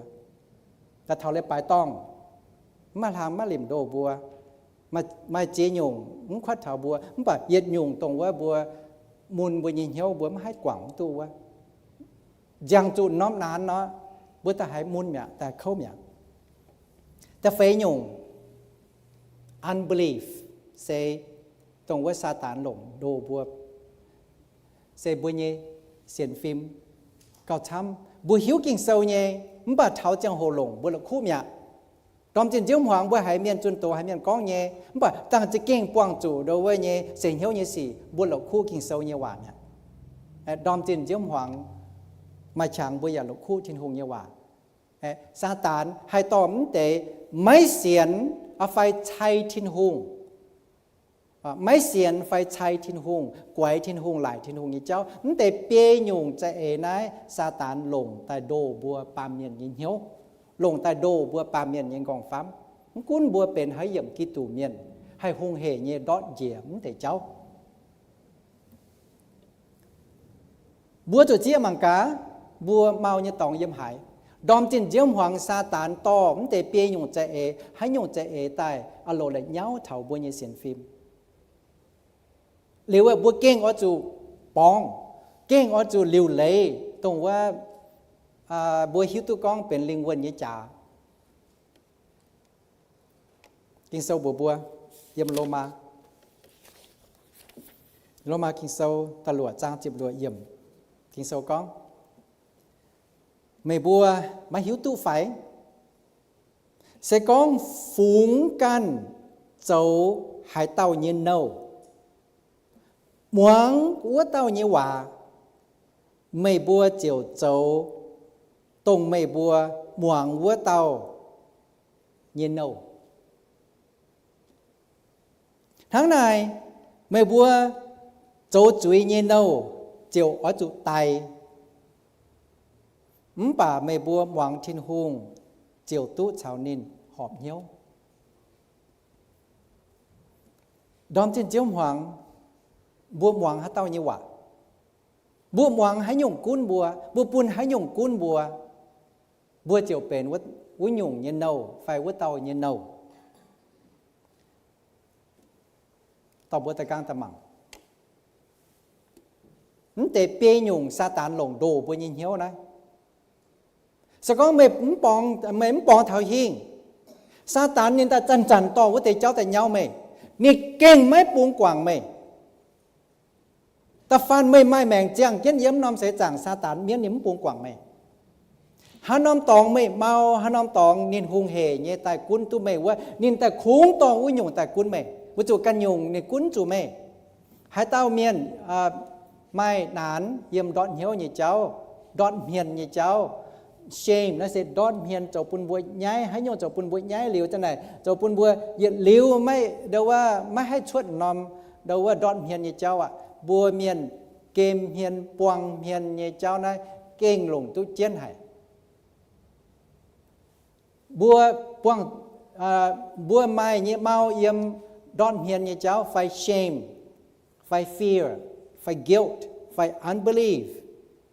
แต่เท่าไรปลายต้องมาทำมาหลิมโดบัวมาเจียงมึงควัดเท่าบัวมึงแบบเย็ดยงตรงว่าบัวมุนบัวยิงเหี้ยวบัวไม่ให้กว่างตัวว่ายังจุดน้อมนานเนาะบัวแต่หายมุนเนี่ยแต่เข้าเนี่ยแต่เฟยยงunbelief เซตรงว่าซาตานหลงโดบัวเซบัวเย่เสียนฟิล์มเก่าช้ำบัวหิวกิ่งเซลเย่มันบาดเท้าจังโหหลงบัวละคู่เนี่ยตอมจินเจียวหวังบัวหายเมียนจุนโตหายเมียนก้องเย่มันบาดตั้งจะเก่งปวงจู่โดยว่าเย่เสียงเหี้ยวเย่สี่บัวละคู่กิ่งเซลเย่หวานเนี่ยดอมจินเจียวหวังมาฉางบัวอย่าละคู่ทินหงเย่หวานซาตานให้ตอมแต่ไม่เสียนเอาไฟชัยทินหงไม่เสียนไฟชัยทินหงกวยทินหงหลายทินหงยี่เจ้านั่นแต่เปียหยุ่งใจนายซาตานหลงแต่โดบัวปามเมียนยิงเหี้ยวหลงแต่โดบัวปามเมียนยิงกองฟ้ากุ้นบัวเป็นให้เหยี่ยมกิตูเมียนให้หงเหเยดอดเหยี่ยมแต่เจ้าบัวตัวเจี๊ยมังกาบัวเมาเนี่ยตองเยี่ยมหายดอมจินเจียมหวังซาตานต่อมันแต่เปียหยุ่งใจให้หยุ่งใจใต้อโลเลยเย้าเถาบัวเนี่ยเสียนฟิล์มหรือว่าบัวเก่งอ๋อจูปองเก่งอ๋อจูหลิวเลยตรงว่าบัวหิวตุกองเป็นลิงวนยี่จ่ากินเซาบัวเยี่ยมโลมากินเซาตลวดจ้างจิบรัวเยี่ยมกินเซากองไม่บัวมาหิวตุไฟเสกองฝูงกันเจ้าหายเต้าเย็นเน่าหมวงวัวเต้าเยว่าไม่บัวเจียวโจตรงไม่บัวหมวงวัวเต้าเย็นโนทั้งในไม่บัวโจจุยเย็นโนเจียวอ๋อจุไตป่าไม่บัวหวังทินหุงเจียวตู้ชาวนินหอบเหี้ยวดอมจินเจียวหวังบัวหวังให้เต้าเยว่าบัวหวังให้หยุ่งกุ้นบัวปุ่นให้หยุ่งกุ้นบัวเจียวเป็นวัดหยุ่งเย็นเน่าไฟวัดเต้าเย็นเน่าต่อบัวตะกางตะมังนั่นแต่เปียหยุ่งซาตานหลงโดบัวยิงเหี้ยวนะสก็ไม่ปองเท่าหิงซาตานนี่แต่จันต่อว่าแต่เจ้าแต่เย้าไม่นี่เก่งไม่ปุงกว่างไม่แต่ฟันไม่แมงเจียงเย็นเยี่ยมน้อมเสจังซาตานเมียนนิ่มปุงกว่างไม่ฮานอมตองไม่เมาฮานอมตองนินหุงเหเนี่ยแต่กุ้นตู้ไม่ว่านินแต่คุ้งตองอุ้ยหยุ่งแต่กุ้นไม่ว่าจูกันหยุ่งเนี่ยกุ้นจูไม่ให้เต้าเมียนไม่นานเยี่ยมดอนเหี้ยวเนี่ยเจ้าดอนเมียนเนี่ยเจ้าshame นั่นสิดอนเมียนเจ้าปุ่นบัวย้ายให้โยเจ้าปุ่นบัวย้ายเหลียวจังไหนเจ้าปุ่นบัวเหยียดเหลียวไม่เดาว่าไม่ให้ชดนอมเดาว่าดอนเมียนเนี่ยเจ้าบัวเมียนเกมเมียนปวงเมียนเนี่ยเจ้านั้นเก่งหลงตุ้เจียนให้บัวปวงบัวไม้เนี่ยเมาเยี่ยมดอนเมียนเนี่ยเจ้าไฟ shame ไฟ fear ไฟ guilt ไฟ unbelief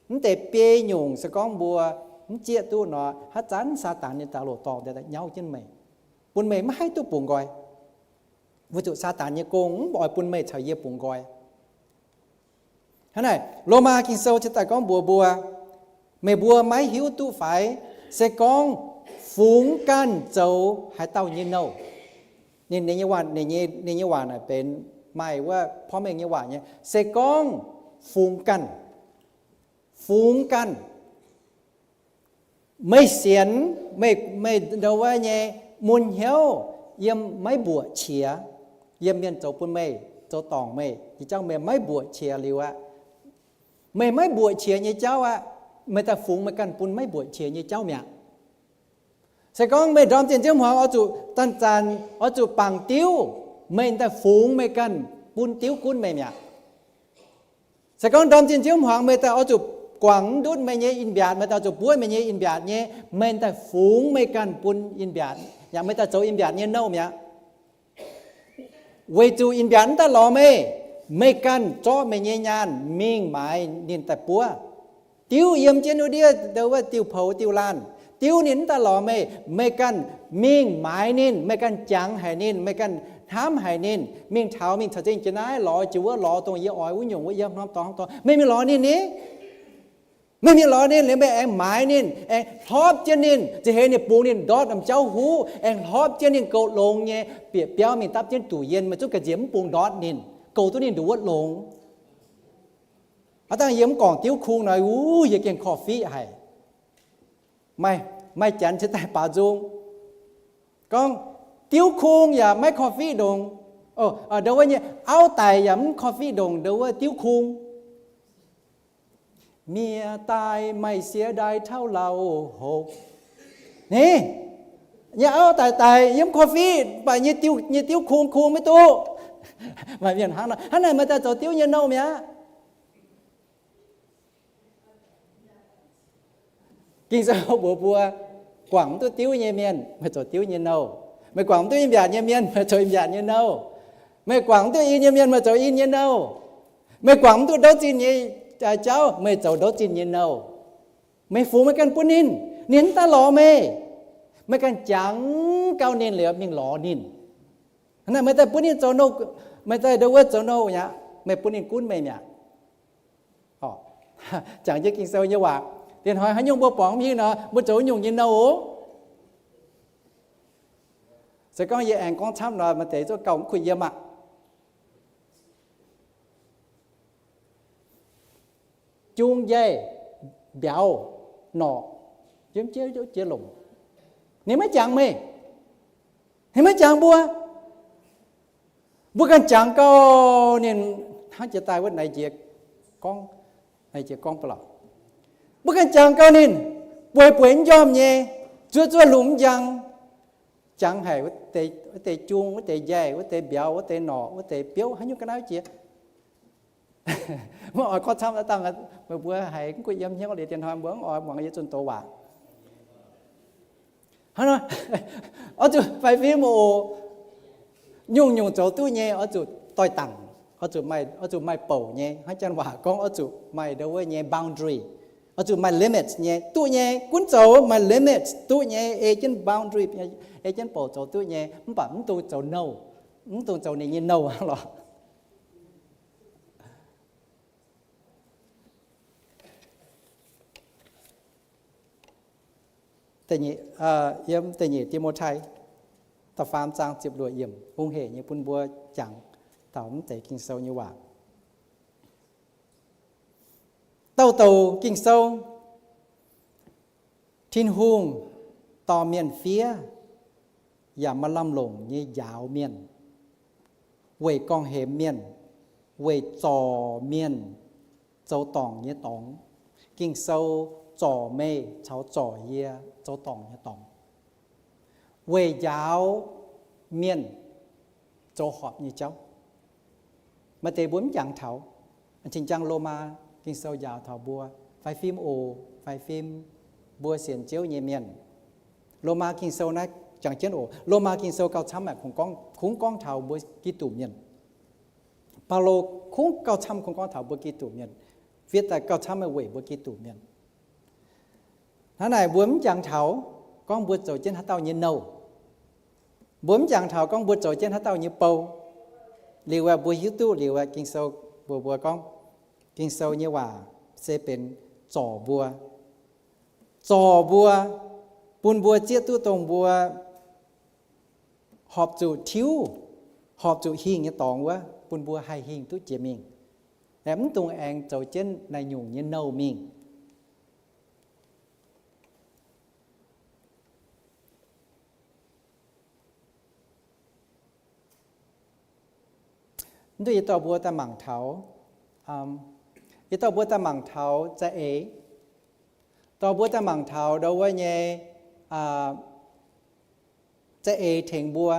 นั่นแต่เปียหยุ่งสก้องบัวเจี๊ยตัวหนอฮัจจันซาตานเนี่ยตาโลตองแต่เย้าเช่นไม่ปุ่นไม่ให้ตัวปุ่งกอยวัจุซาตานเนี่ยโกงบ่อยปุ่นไม่เฉยเยี่ยปุ่งกอยฮะไหนโลมากินเซลจะแต่ก้องบัวไม่บัวไม่หิวตู้ไฟ sẽ con phúng can châu hai tao như nâu nên nhưว่านี่ว่าน่ะเป็นหมายว่าพ่อแม่nhưว่าเนี่ยsẽ con phúng canไม่เสียนไม่เดาว่าเนี่ยมุนเหี่ยวยังไม่บวชเฉียยังเมียนเจ้าปุ่นไม่เจ้าตองไม่ที่เจ้าไม่บวชเฉียหรือว่าไม่บวชเฉียเนี่ยเจ้าอะไม่แต่ฝูงไม่กันปุ่นไม่บวชเฉียเนี่ยเจ้าเนี่ยsẽ conไม่ดอมเจียนเจ้าหัวเอาจุตันจันเอาจุปังติ้วไม่แต่ฝูงไม่กันปุ่นติ้วกุ้นไม่เนี่ยsẽ con đom trên chiếu hoàng mày ta ở chụp quảng đốt mày nhé in biạt mày ta chụp buổi mày nhé in biạt nhé mày ta phúng mày can pun in biạt nhà mày ta chỗ in biạt nhé nâu mày về chu in biạt ta lò mày can cho mày nhé nhàn miếng mày nhìn ta búa tiêu yếm trên nơi dia đâuว่าtiêu phâu tiêu lan tiêu nín ta lò mày can miếng mày nín mày can trắng hay nín mày can thám hài nên miếng tháo miếng thật trên này lò chúa lò tông yếu ỏi uống nhung uống yếm non tông tông mấy miếng lò nên ní mấy miếng lò nên lấy mấy em mái nên em thóp trên nên chỉ hệ này bùn nên đót làm cháu hú em thóp trên nên cột lồng nhé bịa béo mình tắp trên tủ yên mà chút cái diếm bùn đót nên cột tôi nên đủ vớt lồng ở ta diếm còn tiêu khung này giờ kiện coffee hay mày chán sẽ tại bà dung con tiêu khung và mấy coffee đồng đâu vậy nhỉ áo tài giảm coffee đồng đâu vậy tiêu khung mía tài mày xía đai thao lầu hộp nè nhà áo tài giảm coffee bà như tiêu khung mới tu mà miền hắn này mà ta cho tiêu như nâu mía kinh sao bùa quảng tôi tiêu như miền mà cho tiêu như nâu mày quảng tôi in biạt như miền mà cho in biạt như nâu mày quảng tôi in như miền mà cho in như nâu mày quảng tôi đốt chín như cháu mày cho đốt chín như nâu mày phú mày cần punin nín ta lò mày cần trắng cao nín liệu mình lò nín này mày ta punin cho nâu mày ta đâu có cho nâu nhá mày punin cún mày nhá chẳng chứ kinh sâu như vậy tiền hỏi hắn nhung bao bỏng như nó một chỗ nhung như nâu sẽ có gì anh con chăm rồi mà để cho cổng khuya giờ mặt chuông dây béo nọ chiếm chế lủng nếu mấy chàng mày nếu mấy chàng bua cần chàng câu nên hắn chỉ tài vấn này chỉ con phải bua cần chàng câu nên buổi yom nhé chúa lủng chàng chẳng hay với tê chuông với tê dây với tê béo với tê nọ với tê béo hay những cái nào chứ mà ở con tham đã tăng mà bữa hay cũng quỳ yếm nhé có để tiền hoa bữa ở mọi người chôn tổ bà hắn nói ở chỗ phải phim một nhung chỗ tôi nhé ở chỗ tôi tặng ở chỗ mày bầu nhé hay chân hòa con ở chỗ mày đâu với nhé boundary ở chỗ my limits nhé tôi nhé cuốn chỗ my limits tôi nhé agent boundary agent bầu chỗ tôi nhé không bảo tôi chỗ no tôi chỗ này như no hả loแต่นี่เยี่ยมแต่นี่ที่โมไทยตาฟามจางจีบรวยเยี่ยมปุ่งเหนี่ปุ่นบัวจังเต่าแต่กินเซาอยู่ว่าเต่ากินเซาทิ้นหุงต่อเมียนเฟียอย่ามาล่ำลงนี่ยาวเมียนเว่ยกองเหมเมียนเว่ยจอเมียนเจ้าตองนี่ตองกินเซาจ่อเม่เช้าจ่อเยี่ยเจ้าตองเนี่ยตองเวยยาวเมียนเจ้าหอบนี่เจ้ามาเตะบุ้มอย่างเถาอันจริงจังโลมากินเซายาวเถาบัวไฟฟิล์มโอไฟฟิล์มบัวเสียนเจียวเยี่ยเมียนโลมากินเซานะจังเจียนโอโลมากินเซาเกาช้ำแบบคุ้งก้องเถาบัวกีตุ่มเมียนปาโลคุ้งเกาช้ำคุ้งก้องเถาบัวกีตุ่มเมียนเวียดแต่เกาช้ำมาเว่ยบัวกีตุ่มเมียนท่านไหนบวมจังเถาก้องบวชโจเจนฮัตเต้าเย็นเนาบวมจังเถาก้องบวชโจเจนฮัตเต้าเย็นเปาเรียกว่าบัวฮิวตู้เรียกว่ากินโซบัวก้องกินโซเนี่ยว่าเซเป็นจ่อบัว bùn bùa chia tu tông bùa họp chủ thiếu họp chủ hiền như tòng quá bùn bùa hay hiền tu chia mình em tung anh trâu chân này nhung như nâu mìnhด้วยตัวบัวตะหมั่งเท้าตัวบัวตะหมั่งเท้าจะตัวบัวตะหมั่งเท้าเราว่าเนี่ยจะถึงบัว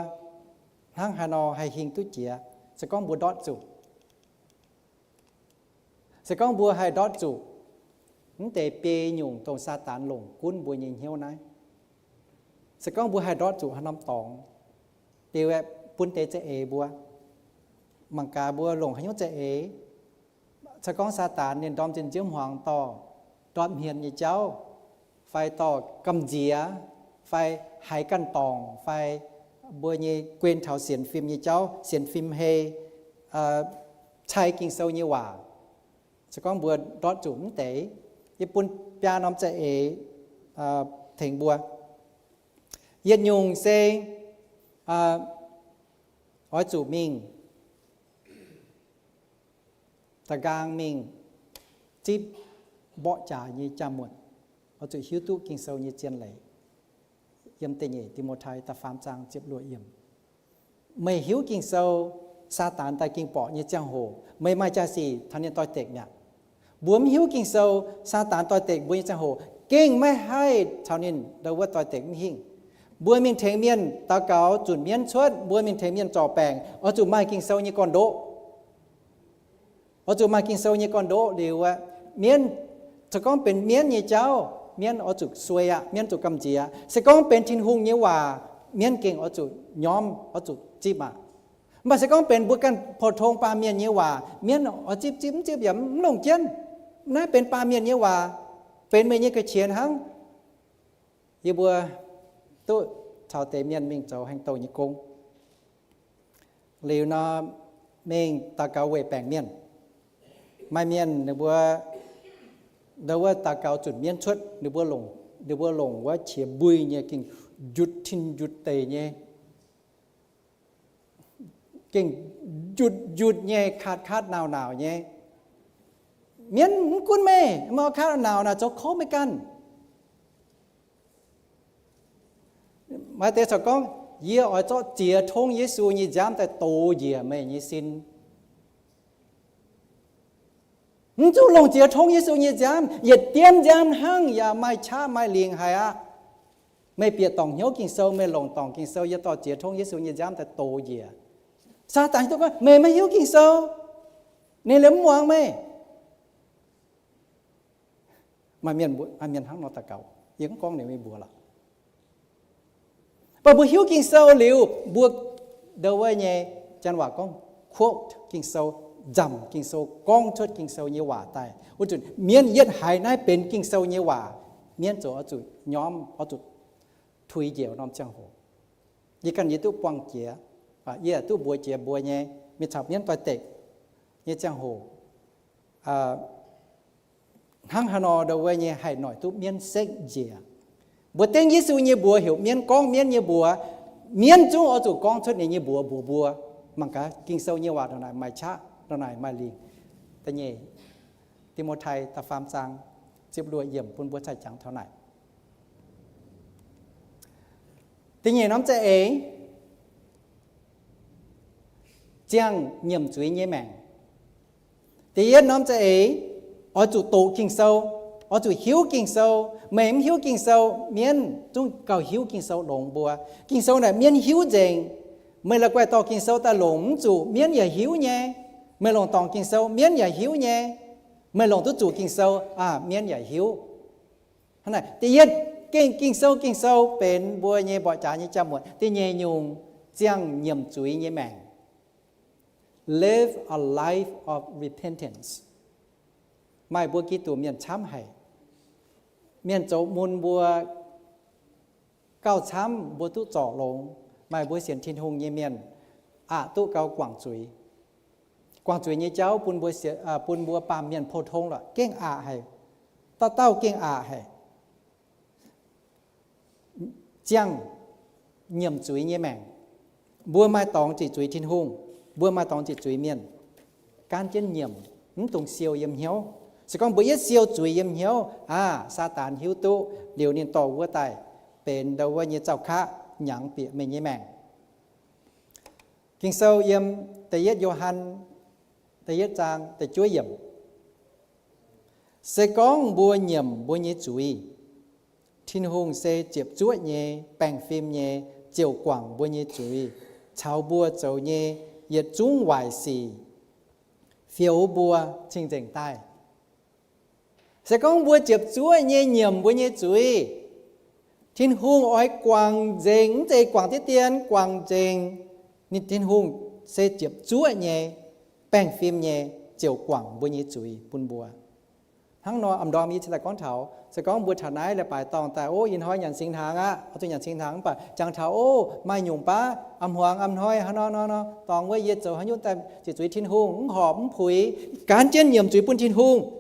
ทั้งฮานอให้หิงตุ้เจียสก้องบัวดอดจุสก้องบัวให้ดอดจุนั่นแต่เปย์หยุ่งตรงซาตานหลงกุ้นบัวยิงเหี้ยวนั้นสก้องบัวให้ดอดจุให้น้ำตองเดี๋ยวปุ่นเตจะบัวมังกาบัวหลงให้ยศจะสก้องซาตานเนี่ยดอมจินเจียมหวางต่อดอมเฮียนยี่เจ้าไฟต่อกำเจียไฟหายกันตองไฟบัวยี่เกวนเถาเสียนฟิล์มยี่เจ้าเสียนฟิล์มเฮชายกิ่งเซายี่หว่าสก้องบัวดอดจุ๋มเต๋ญี่ปุ่นปยาน้อมจะถึงบัวเย็นยุงเซอ้อยจุมิงตะกางมิงจิบเบาจ่ายี่จามุนเอาจุหิวตุกิงเซายี่เจียนไหลเยี่ยมเตยติโมไทยตะฟามจางเจ็บลวยเยี่ยมไม่หิวกิงเซาซาตานตากิงปอยี่จังโหไม่มาจ่าสีทันยันต่อยเตกเนี่ยบัวมหิวกิงเซาซาตานต่อยเตกบัวยี่จังโหเก่งไม่ให้ชาวนินเดาว่าต่อยเตกไม่หิงบัวมินเทงเมียนตาเกาจุดเมียนชดบัวมินเทงเมียนจ่อแปงเอาจุไม่กิงเซายี่ก่อนโดเอาจุมากินเซลยี่ก่อนโดเดียวว่าเมียนจะก้องเป็นเมียนยี่เจ้าเมียนเอาจุสวยอะเมียนจุกำเจียจะก้องเป็นทินหุงยี่ว่าเมียนเก่งเอาจุย้อมเอาจุจีบมามาจะก้องเป็นบุกันพอทงปลาเมียนยี่ว่าเมียนเอาจีบอย่าลงเจนนั่นเป็นปลาเมียนยี่ว่าเป็นเมียนยี่กระเชียนหังยี่บัวตู้ชาวเตเมียนมิงเจ้าแห่งโตยี่กงเลียวนาเมงตาเกาเวแปงเมียนไม่เมียนหรือว่าตาเกาจุดเมียนชุดหรือว่าลงว่าเฉียบุยเนี่ยกิ่งหยุดทิ้งหยุดเตยเนี่ยกิ่งหยุดเนี่ยขาดหนาวเนี่ยเมียนกุนแม่มาขาดหนาวนะเจ้าเขาไม่กันมาเตะสก้องเยี่ยอ๋อเจ้าเจียทงเยซูนี่จำแต่โตเยี่ยไม่ยี่สินมึงจู่ลงเจียทงเยซูเนี่ยจำอย่าเตรียมจำหั่งอย่าไม่ช้าไม่เลียงหายอะไม่เปียตองเหี้ยวกินเซลไม่ลงตองกินเซลอย่าต่อเจียทงเยซูเนี่ยจำแต่โตเยี่ยซาตานตัวก็ไม่เหี้ยวกินเซลนี่เลี้ยมวางไม่มาเมียนหั่งนอตะเก่ายังกองเนี่ยไม่บัวละพอบัวหิวกินเซลหลิวบัวเดาไว้เนี่ยจันว่าก้องโคตรกินเซลจำกิงโซกองชดกิงโซเยว่าตายอุจุเมียนเย็ดหายนายเป็นกิงโซเยว่าเมียนโจเอาจุย้อมเอาจุทุยเกี่ยวน้อมจังโหยี่กันยี่ตู้ปวงเจียยี่ตู้บัวเจียบัวเนี่ยมีชาวเมียนต่อยเตกยี่จังโหหังฮานอเดาไว้เนี่ยให้หน่อยตู้เมียนเซ็กเจียบัวเต็งยิสูเนี่ยบัวหิวเมียนกองเมียนเนี่ยบัวเมียนจูเอาจุกองชดเนี่ยบัวมันก็กิงโซเยว่าตรงไหนไม่ช้าตอนไหนมาลีแต่เนี่ยติโมไทยตาฟามจังเจ็บรวยเยี่ยมปุ่นบัวใจจังเท่าไหร่แต่เนี่ยน้องจะเจียงเยี่ยมจุ้ยเยี่ยแมงแต่เนี่ยน้องจะเอาจุโตกิงโซเอาจุหิวกิงโซไม่หิวกิงโซเมียนจุ้งเก่าหิวกิงโซหลงบัวกิงโซเนี่ยเมียนหิวเจงไม่ละกว่าต่อกิงโซแต่หลงจุเมียนอย่าหิวเนี่ยไม่ลงตองกินเซลเมียนอย่าหิวเนี่ยไม่ลงตัวจู่กินเซลเมียนอย่าหิวท่านไหนตีเย็นกินเซลเป็นบัวเนี่ยบ่จ่าเนี่ยจำหมดตีเนี่ยยุงเจียงเยี่ยมจุยเนี่ยแมง live a life of repentance ไม่บัวกี่ตัวเมียนช้ำให้เมียนโจมุนบัวเก้าช้ำบัวตู้จ่อลงไม่บัวเสียนทินหงเนี่ยเมียนตู้เก้ากว่างจุยกวางจุยเนี่ยเจ้าปุ่นบัวปามเมียนโพทงละเก่งให้เต้าเก่งให้ chăng nhầm chuối nhé mèng bua mai tòng chỉ chuối thiên hung bua mai tòng chỉ chuối miền can chân nhầm tung siêu yếm hiếu sẽ con bữa siêu chuối yếm hiếu sa tàn hiếu tu điều niên tỏ vua tàiเป็นđầu như chào khá nhãn bịa mình nhé mèng kinh sâu yếm tây yết Johan tây yết trang tây chúa yếm sẽ con bua nhầm bua nhé chuối thiên hùng sẽ chụp chuỗi nhé bèn phim nhé chiều quảng bua nhé chuối chào bua châu nhé yết trung hoài xì phiếu bua trình trình tai sẽ con bua chụp chuỗi nhé nhầm bua nhé chuối thiên hùng ỏi quảng dính dây quảng tiết tiên quảng dính nên thiên hùng sẽ chụp chuỗi nhé bèn phim nhé chiều quảng bua nhé chuối bún bua hắn nói âm đom ý chỉ là con thảo sẽ có một thằng này là bài tòng tại ô yên hỏi nhận sinh tháng á ở tôi nhận sinh tháng bà chẳng thảo ô mai nhung bá âm hoàng âm nói hắn nó tòng với yết dầu hắn nhung tại chỉ chuối thiên hùng hòm phủi cán chân nhầm chuối bún thiên hùng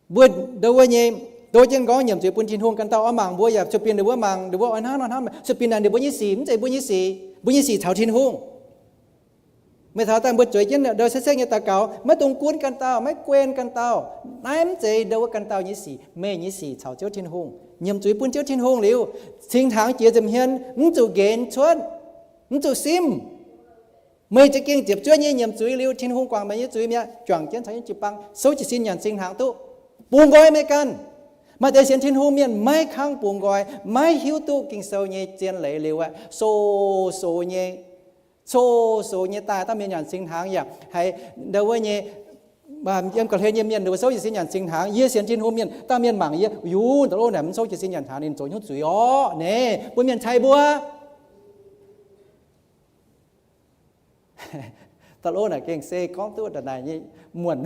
bữa đâu vậy nhỉ tôi chân có nhầm chuối bún thiên hùng căn tao ở mảng bữa giờ chụp pin được bữa mảng được bữa anh hắn chụp pin này được bữa như xì chạy bữa như xì thảo thiên hùng mấy thảo ta bớt chuối chân đời sẽ như ta cáo mấy tung cuốn căn tao mấy quên căn tao ném chơi đâu có căn tao như xì mê như xì chào chiếu thiên hùng nhầm chuối bún chiếu thiên hùng liu sinh tháng chia dầm hiên chủ ghen chuột chủ sim mê chỉ kiêng tiếp chuối như nhầm chuối liu thiên hùng quảng mấy như chuối mía chọn chân thấy chụp băng số chỉ xin nhận sinh tháng tu buông gói mấy căn mà để xin thiên hùng miền mấy khang buông gói mấy hiếu tu kinh sâu như chân lấy liu á số như số như ta miền nhận sinh tháng vậy hay đâu với như mà em còn thấy như miền đâu số chỉ xin nhận sinh tháng ye xin thiên hùng miền ta miền mảng ye yu tao này số chỉ xin nhận tháng nên chỗ nhốt chuối ó nè bữa miền chay bữa tao này kiêng xe con tu đợt này như muộn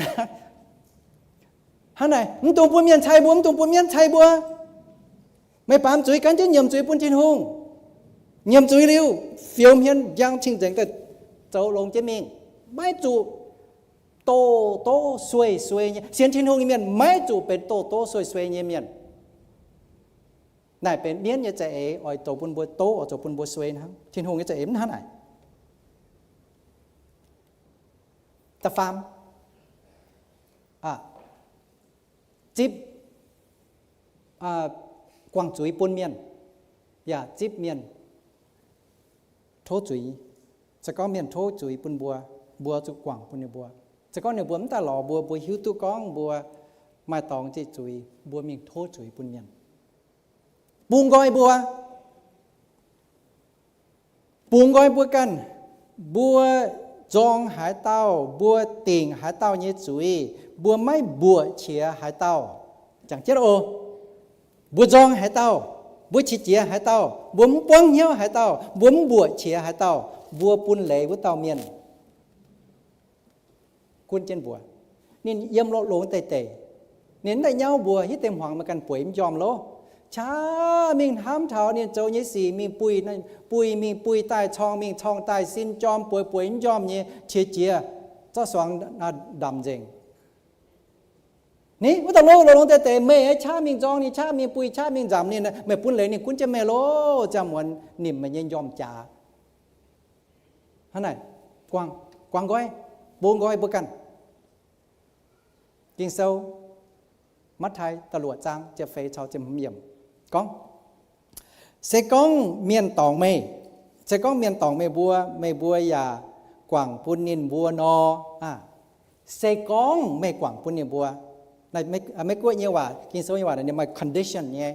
hắn này tụi bữa miền chay bữa tụi bữa miền chay bữa mấy bám chuối cắn chứ nhầm chuối bún thiên hùng nhầm chuối liu phiêu miền giang chính整个走龙这面ไม่主多水呢先天后里面ไม่主เป็น多水呢面ไหนเป็นเมียนเนี่ยจะไอ้ตัวปุ่นบัวโตเอาตัวปุ่นบัวสวยนะ天后เนี่ยจะมันหาไหนตะฟามจิบกวางจุยปุ่นเมียนอย่าจิบเมียนโทจุยจะก็เมียนโทจุยปุ่นบัวจุกวางปุ่นบัวจะก็เนี่ยบัวมันตาหล่อบัวหิวตุก้องบัวไม้ตองจิจุยบัวมีโทจุยปุ่นเมียนปุงก้อยบัวกันบัวจองหายเต้าบัวติ่งหายเต้าเนี่ยจุยบัวไม่บัวเฉียหายเต้าจังเจ้าโอบัวจองหายเต้าบัวฉีเจียหายเต้าบัวมุ้งป้องเหี้ยวหายเต้าบัวมุ้งบัวเฉียหายเต้าบัวปุ่นเหลวเต้าเมียนคุณเจนบัวนี่เยี่ยมโลโลนเตะเน้นได้เย้าบัวที่เต็มหวังมากันป่วยมันยอมโลช้ามิงห้ามเท้าเนี่ยโจยี่สี่มีปุยนั่นมีปุยใต้ช่องมีช่องใต้สิ้นจอมป่วยยอมเนี่ยเฉียเจียเจ้าสว่างดำเจงนี่ว่าแต่โลลงแต่เมย์ชามิงจองนี่ชามิงปุยชามิงจำนี่นะเมย์ปุ่นเลยนี่คุณจะเมโลจำวันนิ่มมันยังยอมจ่าท่านไหนกวางก้อยบงก้อยบุกันกินเซลมัดไทยตลวดจางเจ็บเฟยชาวเจ็บเมียมก้องเสก้องเมียนตองเมย์เสก้องเมียนตองเมย์บัวอย่ากวางปุ่นนินบัวนอเสก้องเมย์กวางปุ่นนินบัวในไม่กลัวเนี่ยว่ากินโซ่เนี่ยว่าเนี่ยมา condition เนี่ย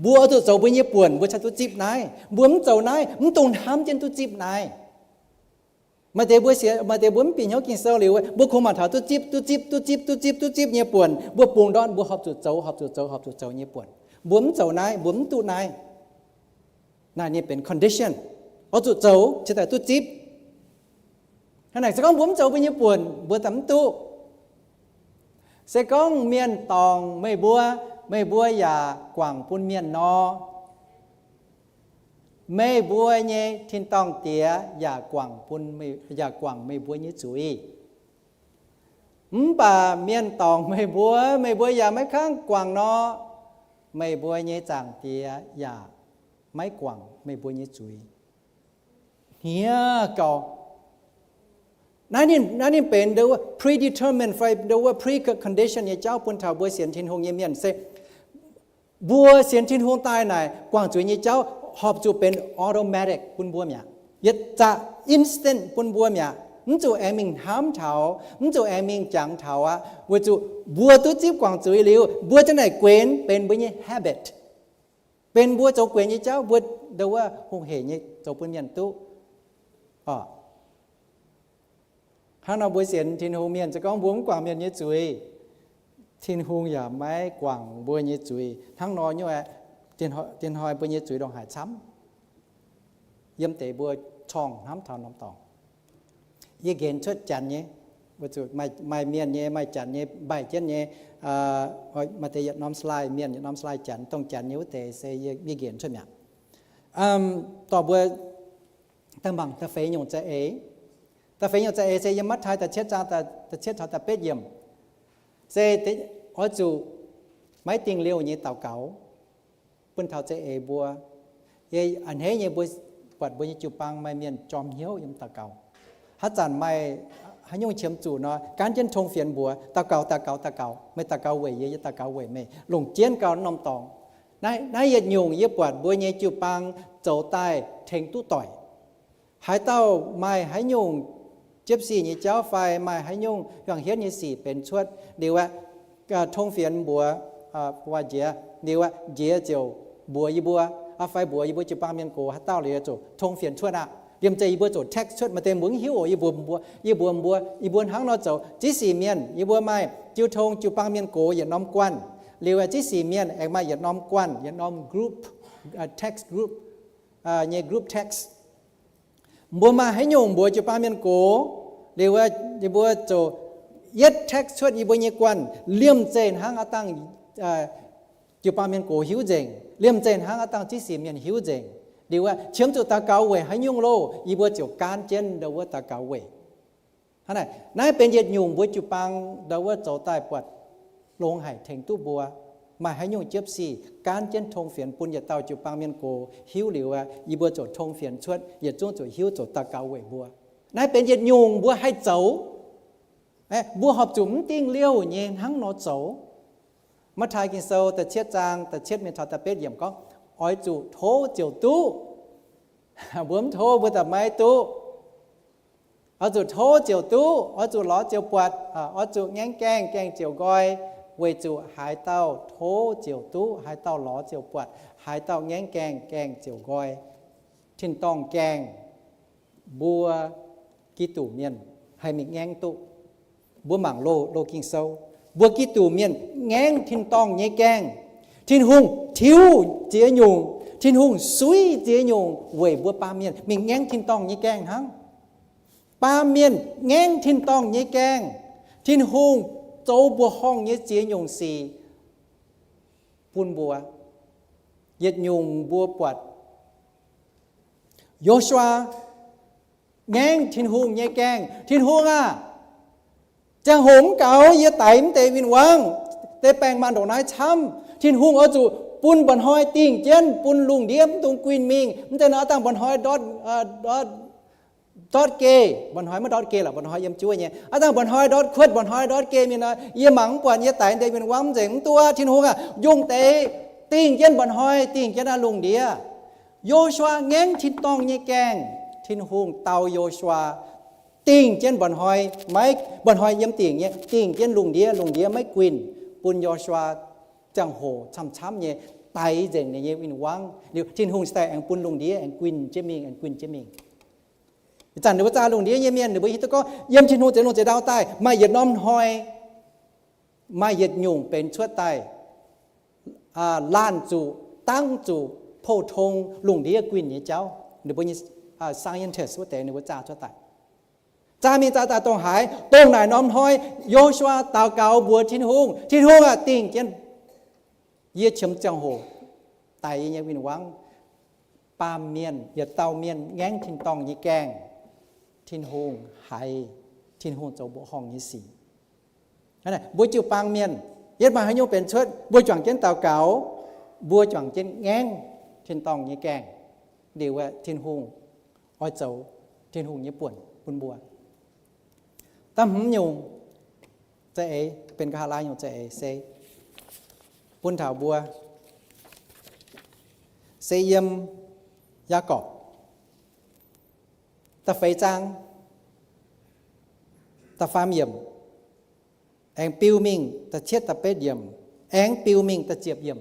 บัวตัวเจ้าบัวเนี่ยป่วนบัวชัดตัวจิบนายบัวมันเจ้านายมันตรงทำจนตัวจิบนายมาเตบัวเสียมาเตบัวมันปีนเขากินโซ่เลยบัวคงมาถามตัวจิบเนี่ยป่วนบัวปรุงดอนบัวหอบจุดเจ้าเนี่ยป่วนบัวมันเจ้านายบัวมันตัวนายนั่นนี่เป็น condition เอาจุดเจ้าจะแต่ตัวจิบขณะสักครั้งบัวมันเจ้าบัวเนี่ยป่วนบัวตั้มตู้เสก้องเมียนตองไม่บัวอย่ากวางปุ่นเมียนนอไม่บัวเนี่ยทิ้งตองเตียอย่ากวางปุ่นไม่บัวเนี่ยจุยป่าเมียนตองไม่บัวอย่าไม่ข้างกวางนอไม่บัวเนี่ยจางเตียอย่าก máy quảng mấy bùa như chuối nhia cậuนั่นเป็นเดี๋ยวว่า predetermined ไฟเดี๋ยวว่า precondition เนี่ยเจ้าปุ่นเท่าบัวเสียนทินหงเยี่ยมเสบัวเสียนทินหงตายไหนกวางจุยเนี่ยเจ้าหอบจูเป็น automatic ปุ่นบัวเนี่ยยัดจะ instant ปุ่นบัวเนี่ยมันจูแอมิงห้ามเท่ามันจูแอมิงจังเท่าอ่ะว่าจูบัวตัวจิ๊บกวางจุยเลี้ยวบัวจะไหนเกวนเป็นบัวเนี่ย habit เป็นบัวเจ้าเกวนเนี่ยเจ้าบัวเดี๋ยวว่าหงเหยเนี่ยเจ้าปุ่นยันตู้ถ้าเราบวยเสียนทินหงเมียนจะก้องบวมกว่างเมียนเยจุยทินหงอย่าไม่กว่างบวยเยจุยทั้งน้อยเนี่ยทินหอยบวยเยจุยดองหายช้ำยำเตะบัวช่องน้ำทอนน้ำตองยี่เกณฑ์ชดจันเนี่ยบัวจุไม่เมียนเนี่ยไม่จันเนี่ยใบเจนเนี่ยมาเตะน้ำสไลด์เมียนน้ำสไลด์จันต้องจันเนี่ยว่าเตะเสียยี่เกณฑ์ชดเนี่ยต่อบัวตั้งบังตะเฟยยงจะแต่เฟยจะเซยมัดไทยแต่เช็ดจางแต่เช็ดแต่เป็ดเยี่ยมเซติอ๋อจูไม่ติงเลี้ยวนี่เต่าเก๋าปุ่นเท่าเจบัวอันเฮียบัวปัดบัวจูปังไม่เมียนจอมเหี้ยวยังเต่าเก๋าฮัจจันไม่ให้ยงเฉียมจูเนาะการเจนทงเฟียนบัวเต่าเก๋าไม่เต่าเก๋าเว่ยเต่าเก๋าเว่ยไม่หลงเจียนเก๋านมตองนายยัดยงเยี่ยปัดบัวนี่จูปังโจใต้เทงตู้ต่อยหายเต้าไม่ให้ยงเจ็บสี่นี่เจ้าไฟมาให้ยุ่งอย่างเฮ็ดนี่สี่เป็นชวดเดี๋ยวว่าทงเฟียนบัวว่าเจียเดี๋ยวว่าเจียเจียวบัวยีบัวไฟบัวยีบัวจะปังเมียนโกฮัตเต้าเลยจู่ทงเฟียนชวดอ่ะเรียมใจยีบัวจู่แท็กชวดมาเต็มบุ้งหิวยีบัวทั้งนอจู่จีสี่เมียนยีบัวไม่จิวทงจิวปังเมียนโกอย่าน้อมกวนเรียกว่าจีสี่เมียนเอกมาอย่าน้อมกวนอย่าน้อมกรุ๊ปtext group เนี่ย group textบัวมาให้ยงบัวจะปาเมียนโกเรียกว่าจะบัวโจยัดแท็กชวดอีบัวเยกวนเลี่ยมเจนหางอาตังจะปาเมียนโกหิวเจงเลี่ยมเจนหางอาตังที่สี่เมียนหิวเจงเรียกว่าเชื่อมจุดตาเกาเวให้ยงโลอีบัวเจียวการเจนเดาว่าตาเกาเวท่านไหนนั่นเป็นยัดยงบัวจุปังเดาว่าโจใต้ปวดลงหายเถงตู้บัวมาให้ยงเจ็บสี่การเจนทงเฟียนปุ่นอย่าเต้าจุปังเมียนโกหิวหรือว่าอีบัวโจทงเฟียนชวดอย่าจ้วงโจหิวโจตาเกาเวบัวนั่นเป็นยัดยงบัวให้เจ้าบัวหอบจุ๋มติ้งเลี้ยวเย็นทั้งนอเจ้ามาทายกินโซแต่เช็ดจางแต่เช็ดเมียนทอตะเป็ดเยี่ยมก็อ้อยจุโถเจียวตู้บัวโถบัวแต่ไม่ตู้เอาจุโถเจียวตู้เอาจุล้อเจียวปวดเอาจุแง่งแกงเจียวก้อยเวจูหายเต้าโถเจียวตู้หายเต้าล้อเจียวปวดหายเต้าแง่งแกงเจียวก้อยทิ้งต้องแกงบัวกีตู่เมียนให้มีแง่งตู้บัวหมั่งโลกิงโซบัวกีตู่เมียนแง่งทิ้งต้องเย่แกงทิ้งหุงทิวเจียยงทิ้งหุงซุยเจียยงเวยบัวปาเมียนมีแง่งทิ้งต้องเย่แกงทั้งปาเมียนแง่งทิ้งต้องเย่แกงทิ้งหุงโจบัวห้องเย่เจียยงสีปุ่นบัวเย็ดยงบัวปวดโยชัวแง่งทิ้งหุงเย่แกงทิ้งหุงอ่ะจะหงเก่าเย่ไต่เตวินวังเตแปลงมันดอกไม้ช้ำทิ้งหุงเอาจูปุ่นบนหอยติ่งเจนปุ่นลุงเดียมตรงกวินมิงมันจะน่าตั้งบนหอยดอดเกบนหอยมาดอดเกหรอบนหอยยำช่วยเนี่ยอาตั้งบนหอยดอดขวดบนหอยดอดเกมีนะเยี่ยหมังปวนเยี่ยไต่เตวินวังเจ๋งตัวทิ้งหุงอ่ะยุงเตติ่งเจนบนหอยติ่งเจนลุงเดียโยชัวแง่งทิ้งตองเย่แกงทิ้งหุงเตาโยชัวติ่งเจนบนหอยไม่บนหอยยำติ่งเนี่ยติ่งเจนลุงเดียไม่กวินปุ่นโยชัวจังโหช้ำเนี่ยไตเจ๋งเนี่ยวินวังเดี๋ยวทิ้งหุงสไตล์แองปุ่นลุงเดียแองกวินเจมิงแองกวินเจมิงจันหรือว่าจ่าลุงเดียเยี่ยมเมียนหรือว่าฮิตก็เยี่ยมทิ้งหุงเจลงเจดาวใต้มาเหยียดน้อมหอยมาเหยียดยุงเป็นชั่วใต้ล้านจูตั้งจูโพทงลุงเดียกวินเนี่ยเจ้าหรือว่าscientist ว่าแต่หรือว่าจ่าชั่วใต้จ่ามีจ่าตาตรงหายตรงไหนน้อมหอยโยชัวตาวเกาบัวทิ้งหุงอ่ะติ่งเจนเยี่ยชมจังโหไตเนี่ยวินวังปามเมียนอย่าเตาเมียนแง่งทิ้งตองยี่แกงทิ้งหงไห้ทิ้งหงเจ้าบัวห้องยี่สี่นั่นแหละบัวจิวปางเมียนเย็ดมาให้โยเป็นชุดบัวจ่างเจนเตาเก๋าบัวจ่างเจนแง่ง thiên tòng như kèng điều thiên hùng oi dấu thiên hùng như buồn bùa tâm hứng nhung chạy bên cả lai nhung chạy xe buôn thảo bùa xe yếm gia cọp ta phê trang ta phàm yếm anh piu mình ta chết ta bết yếm anh piu mình ta chiệp yếm.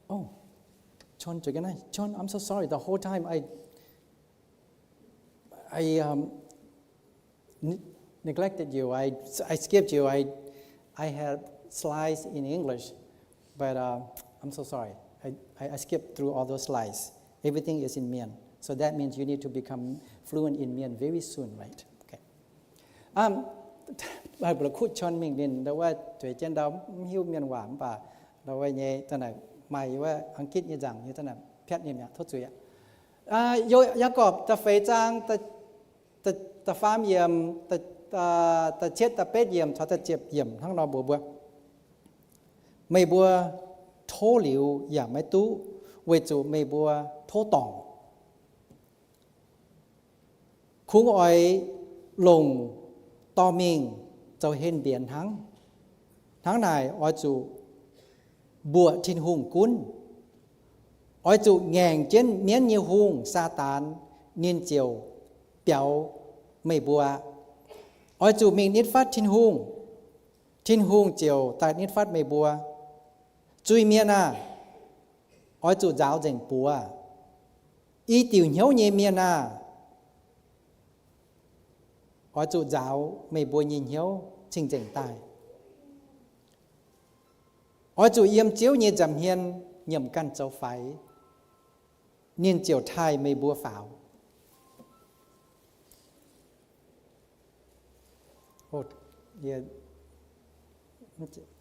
Oh, John, John, I'm so sorry. The whole time I neglected you. I skipped you. I had slides in English, but I'm so sorry. I skipped through all those slides. Everything is in Mian, so that means you need to become fluent in Mian very soon, right? Okay. เราบอกคุยชนมิงดินแต่ว่าตัวเจนดาวหิวเมียนหวานป่ะเราว่าเนี่ยตอนไหนหมายว่าอังกฤษเนี่ยจังเนี่ยตอนไหนแพทย์เนี่ยทดสอบโยยากอบตะเฟยจางตะฟ้ามเยี่ยมตะเช็ดตะเป็ดเยี่ยมชอตะเจ็บเยี่ยมทั้งนอบัวไม่บัวโทหลิวอย่าไม่ตู้เวจูไม่บัวโทต่องคุ้งอ้อยลงตอมิงเจ้าเห็นเบียนทั้งนายอ้อยจูบัวทินหุงกุนอ้อยจูแงงเจนเมียนยิวหุงซาตานนินเจียวเปียวไม่บัวอ้อยจูมิงนิดฟัดทินหุงเจียวตายนิดฟัดไม่บัวจุยเมียนาอ้อยจูเจ้าเจงปัวอีติวเหี่ยวเยเมียนาอ้อยจูเจ้าไม่บัวยินเหี่ยวชิงเจงตายอ้อยจูเยี่ยมเจียวเยี่ยจำเฮียนเยี่ยมกันเจ้าไฟเนียนเจียวไทยไม่บัวฝาวโอ้เยี่ย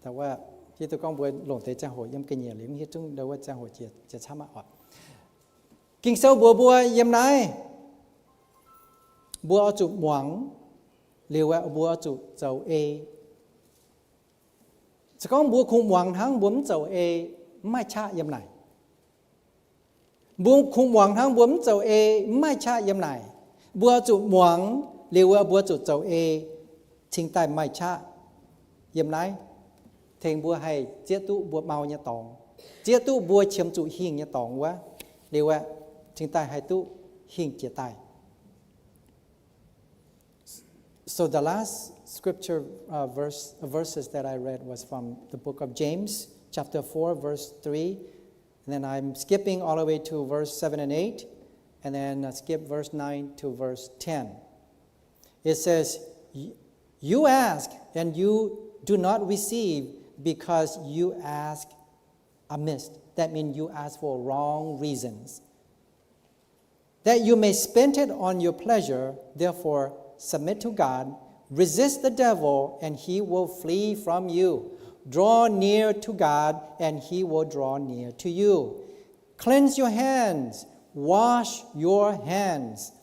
แต่ว่าที่ตัวกองบัวหลงเตจังหัวย่ำกันเหยียดหรือไม่จุ้งเดาว่าจังหัวจะช้ำมาอดกิ่งเสาบัวเยี่ยมนายบัวเอาจุหวังเรียกว่าบัวเอาจุเจ้าเอจะก้องบัวคุมหวังทั้งบัวเจ้าเอไม่ชาเยี่ยมไหนบัวคุมหวังทั้งบัวเจ้าเอไม่ชาเยี่ยมไหนบัวจุหวังเรียกว่าบัวจุเจ้าเอทิ้งใต้ไม่ชาเยี่ยมไหนเทงบัวให้เจี๊ยตุบัวเมาเนี่ยตองเจี๊ยตุบัวเชื่อมจุหิงเนี่ยตองวะเรียกว่าทิ้งใต้ให้ตุหิงเจี๊ยใต้ So the last scripture verses that I read was from the book of James, chapter 4, verse 3. And then I'm skipping all the way to verse 7 and 8. And then skip verse 9 to verse 10. It says, you ask and you do not receive because you ask amiss. That means you ask for wrong reasons. That you may spend it on your pleasure, therefore submit to God, resist the devil, and he will flee from you. Draw near to God, and he will draw near to you. Cleanse your hands, wash your hands,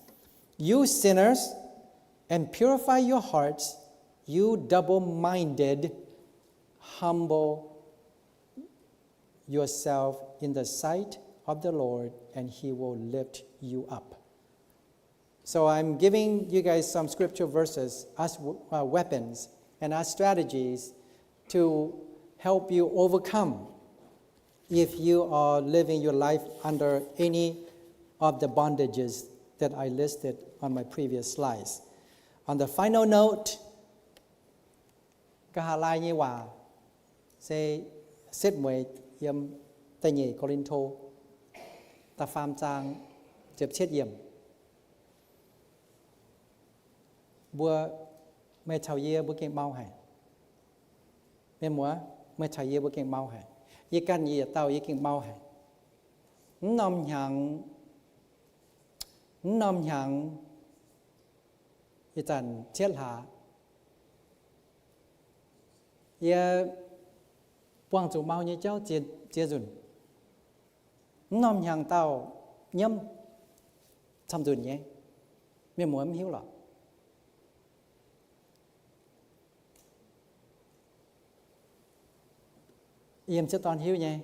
you sinners, and purify your hearts, you double-minded. Humble yourself in the sight of the Lord, and he will lift you up. So I'm giving you guys some scripture verses as weapons and as strategies to help you overcome if you are living your life under any of the bondages that I listed on my previous slides. On the final note, Kahalai Nyewa say sit mwe yam tay nhị Corinto ta pham trang chếp chết yam bua mê chào ye bua keng mau hai mê múa mê chào ye bua keng mau hai ye can ye tao ye keng mau hai nom nhang ye chan chết hạ ye quang chủ mau như cháu chia dùn nom nhang tao nhâm chăm dùn nhé mê múa em hiếu lọ Yếm cho toàn hiếu nhé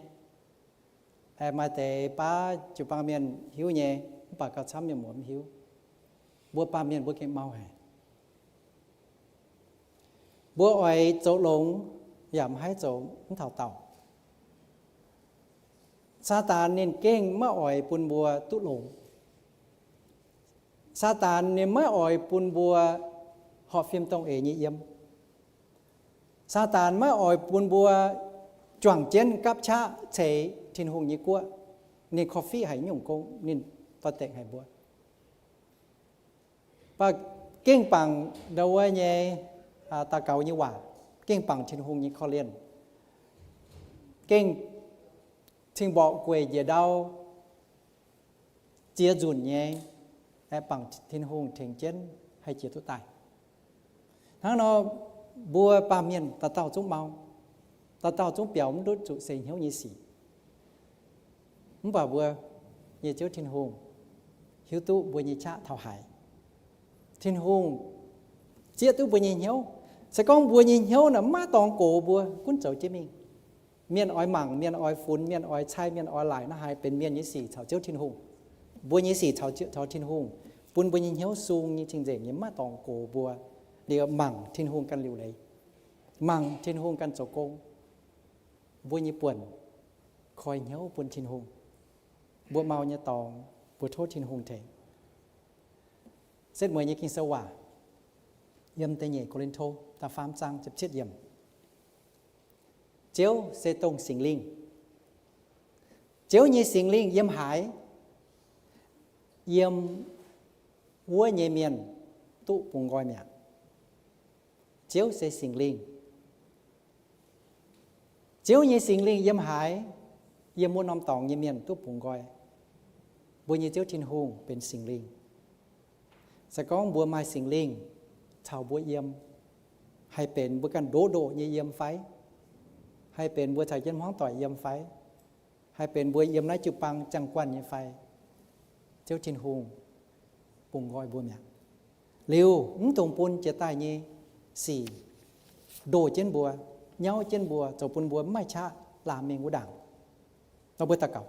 mai tế ba chụp ba miền hiếu nhẹ bà cao chăm miền muốn hiếu bữa ba miền bữa cái mau hè bữa ấy chỗ lồng giảm hai chỗ thảo tàu sa tàn nên kinh mới ỏi bùn bùa tụ lồng sa tàn nên mới ỏi bùn bùa họ phim tông ế nhị yếm sa tàn mới ỏi bùn bùa choàng trên cáp cha chế thiên hùng nhị qua nên coffee hay nhung công nên to tệ hay bùa và kinh bằng đầu ấy nhé ta cầu như quả kinh bằng thiên hùng nhị khó liền kinh thiên bộ quê về đâu chia dùn nhé hay bằng thiên hùng thiên chân hay chia tu tài thằng nó bùa ba miền ta tao chúng mau ta tao chúng biểu đốt trụ sinh hiếu như xỉ không bảo bùa như chiếu thiên hùng hiếu tu bùa như cha thảo hải thiên hùng chia tu bùa như hiếu sẽ con bùa như hiếu là má tòng cổ bùa cuốn chậu chế mình miền ói mảng miền ói phun miền ói chai miền ói lại nó haiเป็นmiền như xỉ thảo chiếu thiên hùng bùa như xỉ thảo thiên hùng bùn bùa như hiếu sung như trình dễ như má tòng cổ bùa điều mảng thiên hùng căn liều lấy mảng thiên hùng căn chậu công bùa như buồn khoi hiếu buồn thiên hùng bùa mau như tòng bùa thốt thiên hùng thể xét mười như kinh sâu quả yếm tây nhẹ cô lên thô ta phám sang chụp chết yếm chiếu sẽ tông sinh linh chiếu như sinh linh yếm hải yếm vua nhẹ miền tụ bùng gọi mẹ chiếu sẽ sinh linh chiếu như sinh linh yếm hải yếm muốn nằm tòng như miền tụ bùng gọi bùa như chiếu thiên hùngเป็นsinh linh sẽ có bùa mai sinh linhชาวบัวเยี่ยมให้เป็นบัวกันโดโดเยี่ยมไฟให้เป็นบัวชายเยี่ยมห้องต่อยเยี่ยมไฟให้เป็นบัวเยี่ยมนายจุปังจังกวนเยี่ยมไฟเจ้าชินฮงปุ่งกอยบัวเมียเร็วตรงปุ่นจะตายยี่สี่โดเจนบัวเย้าเจนบัวเจ้าปุ่นบัวไม่ช้าลามเมงบัวด่างเราบัวตะเก่า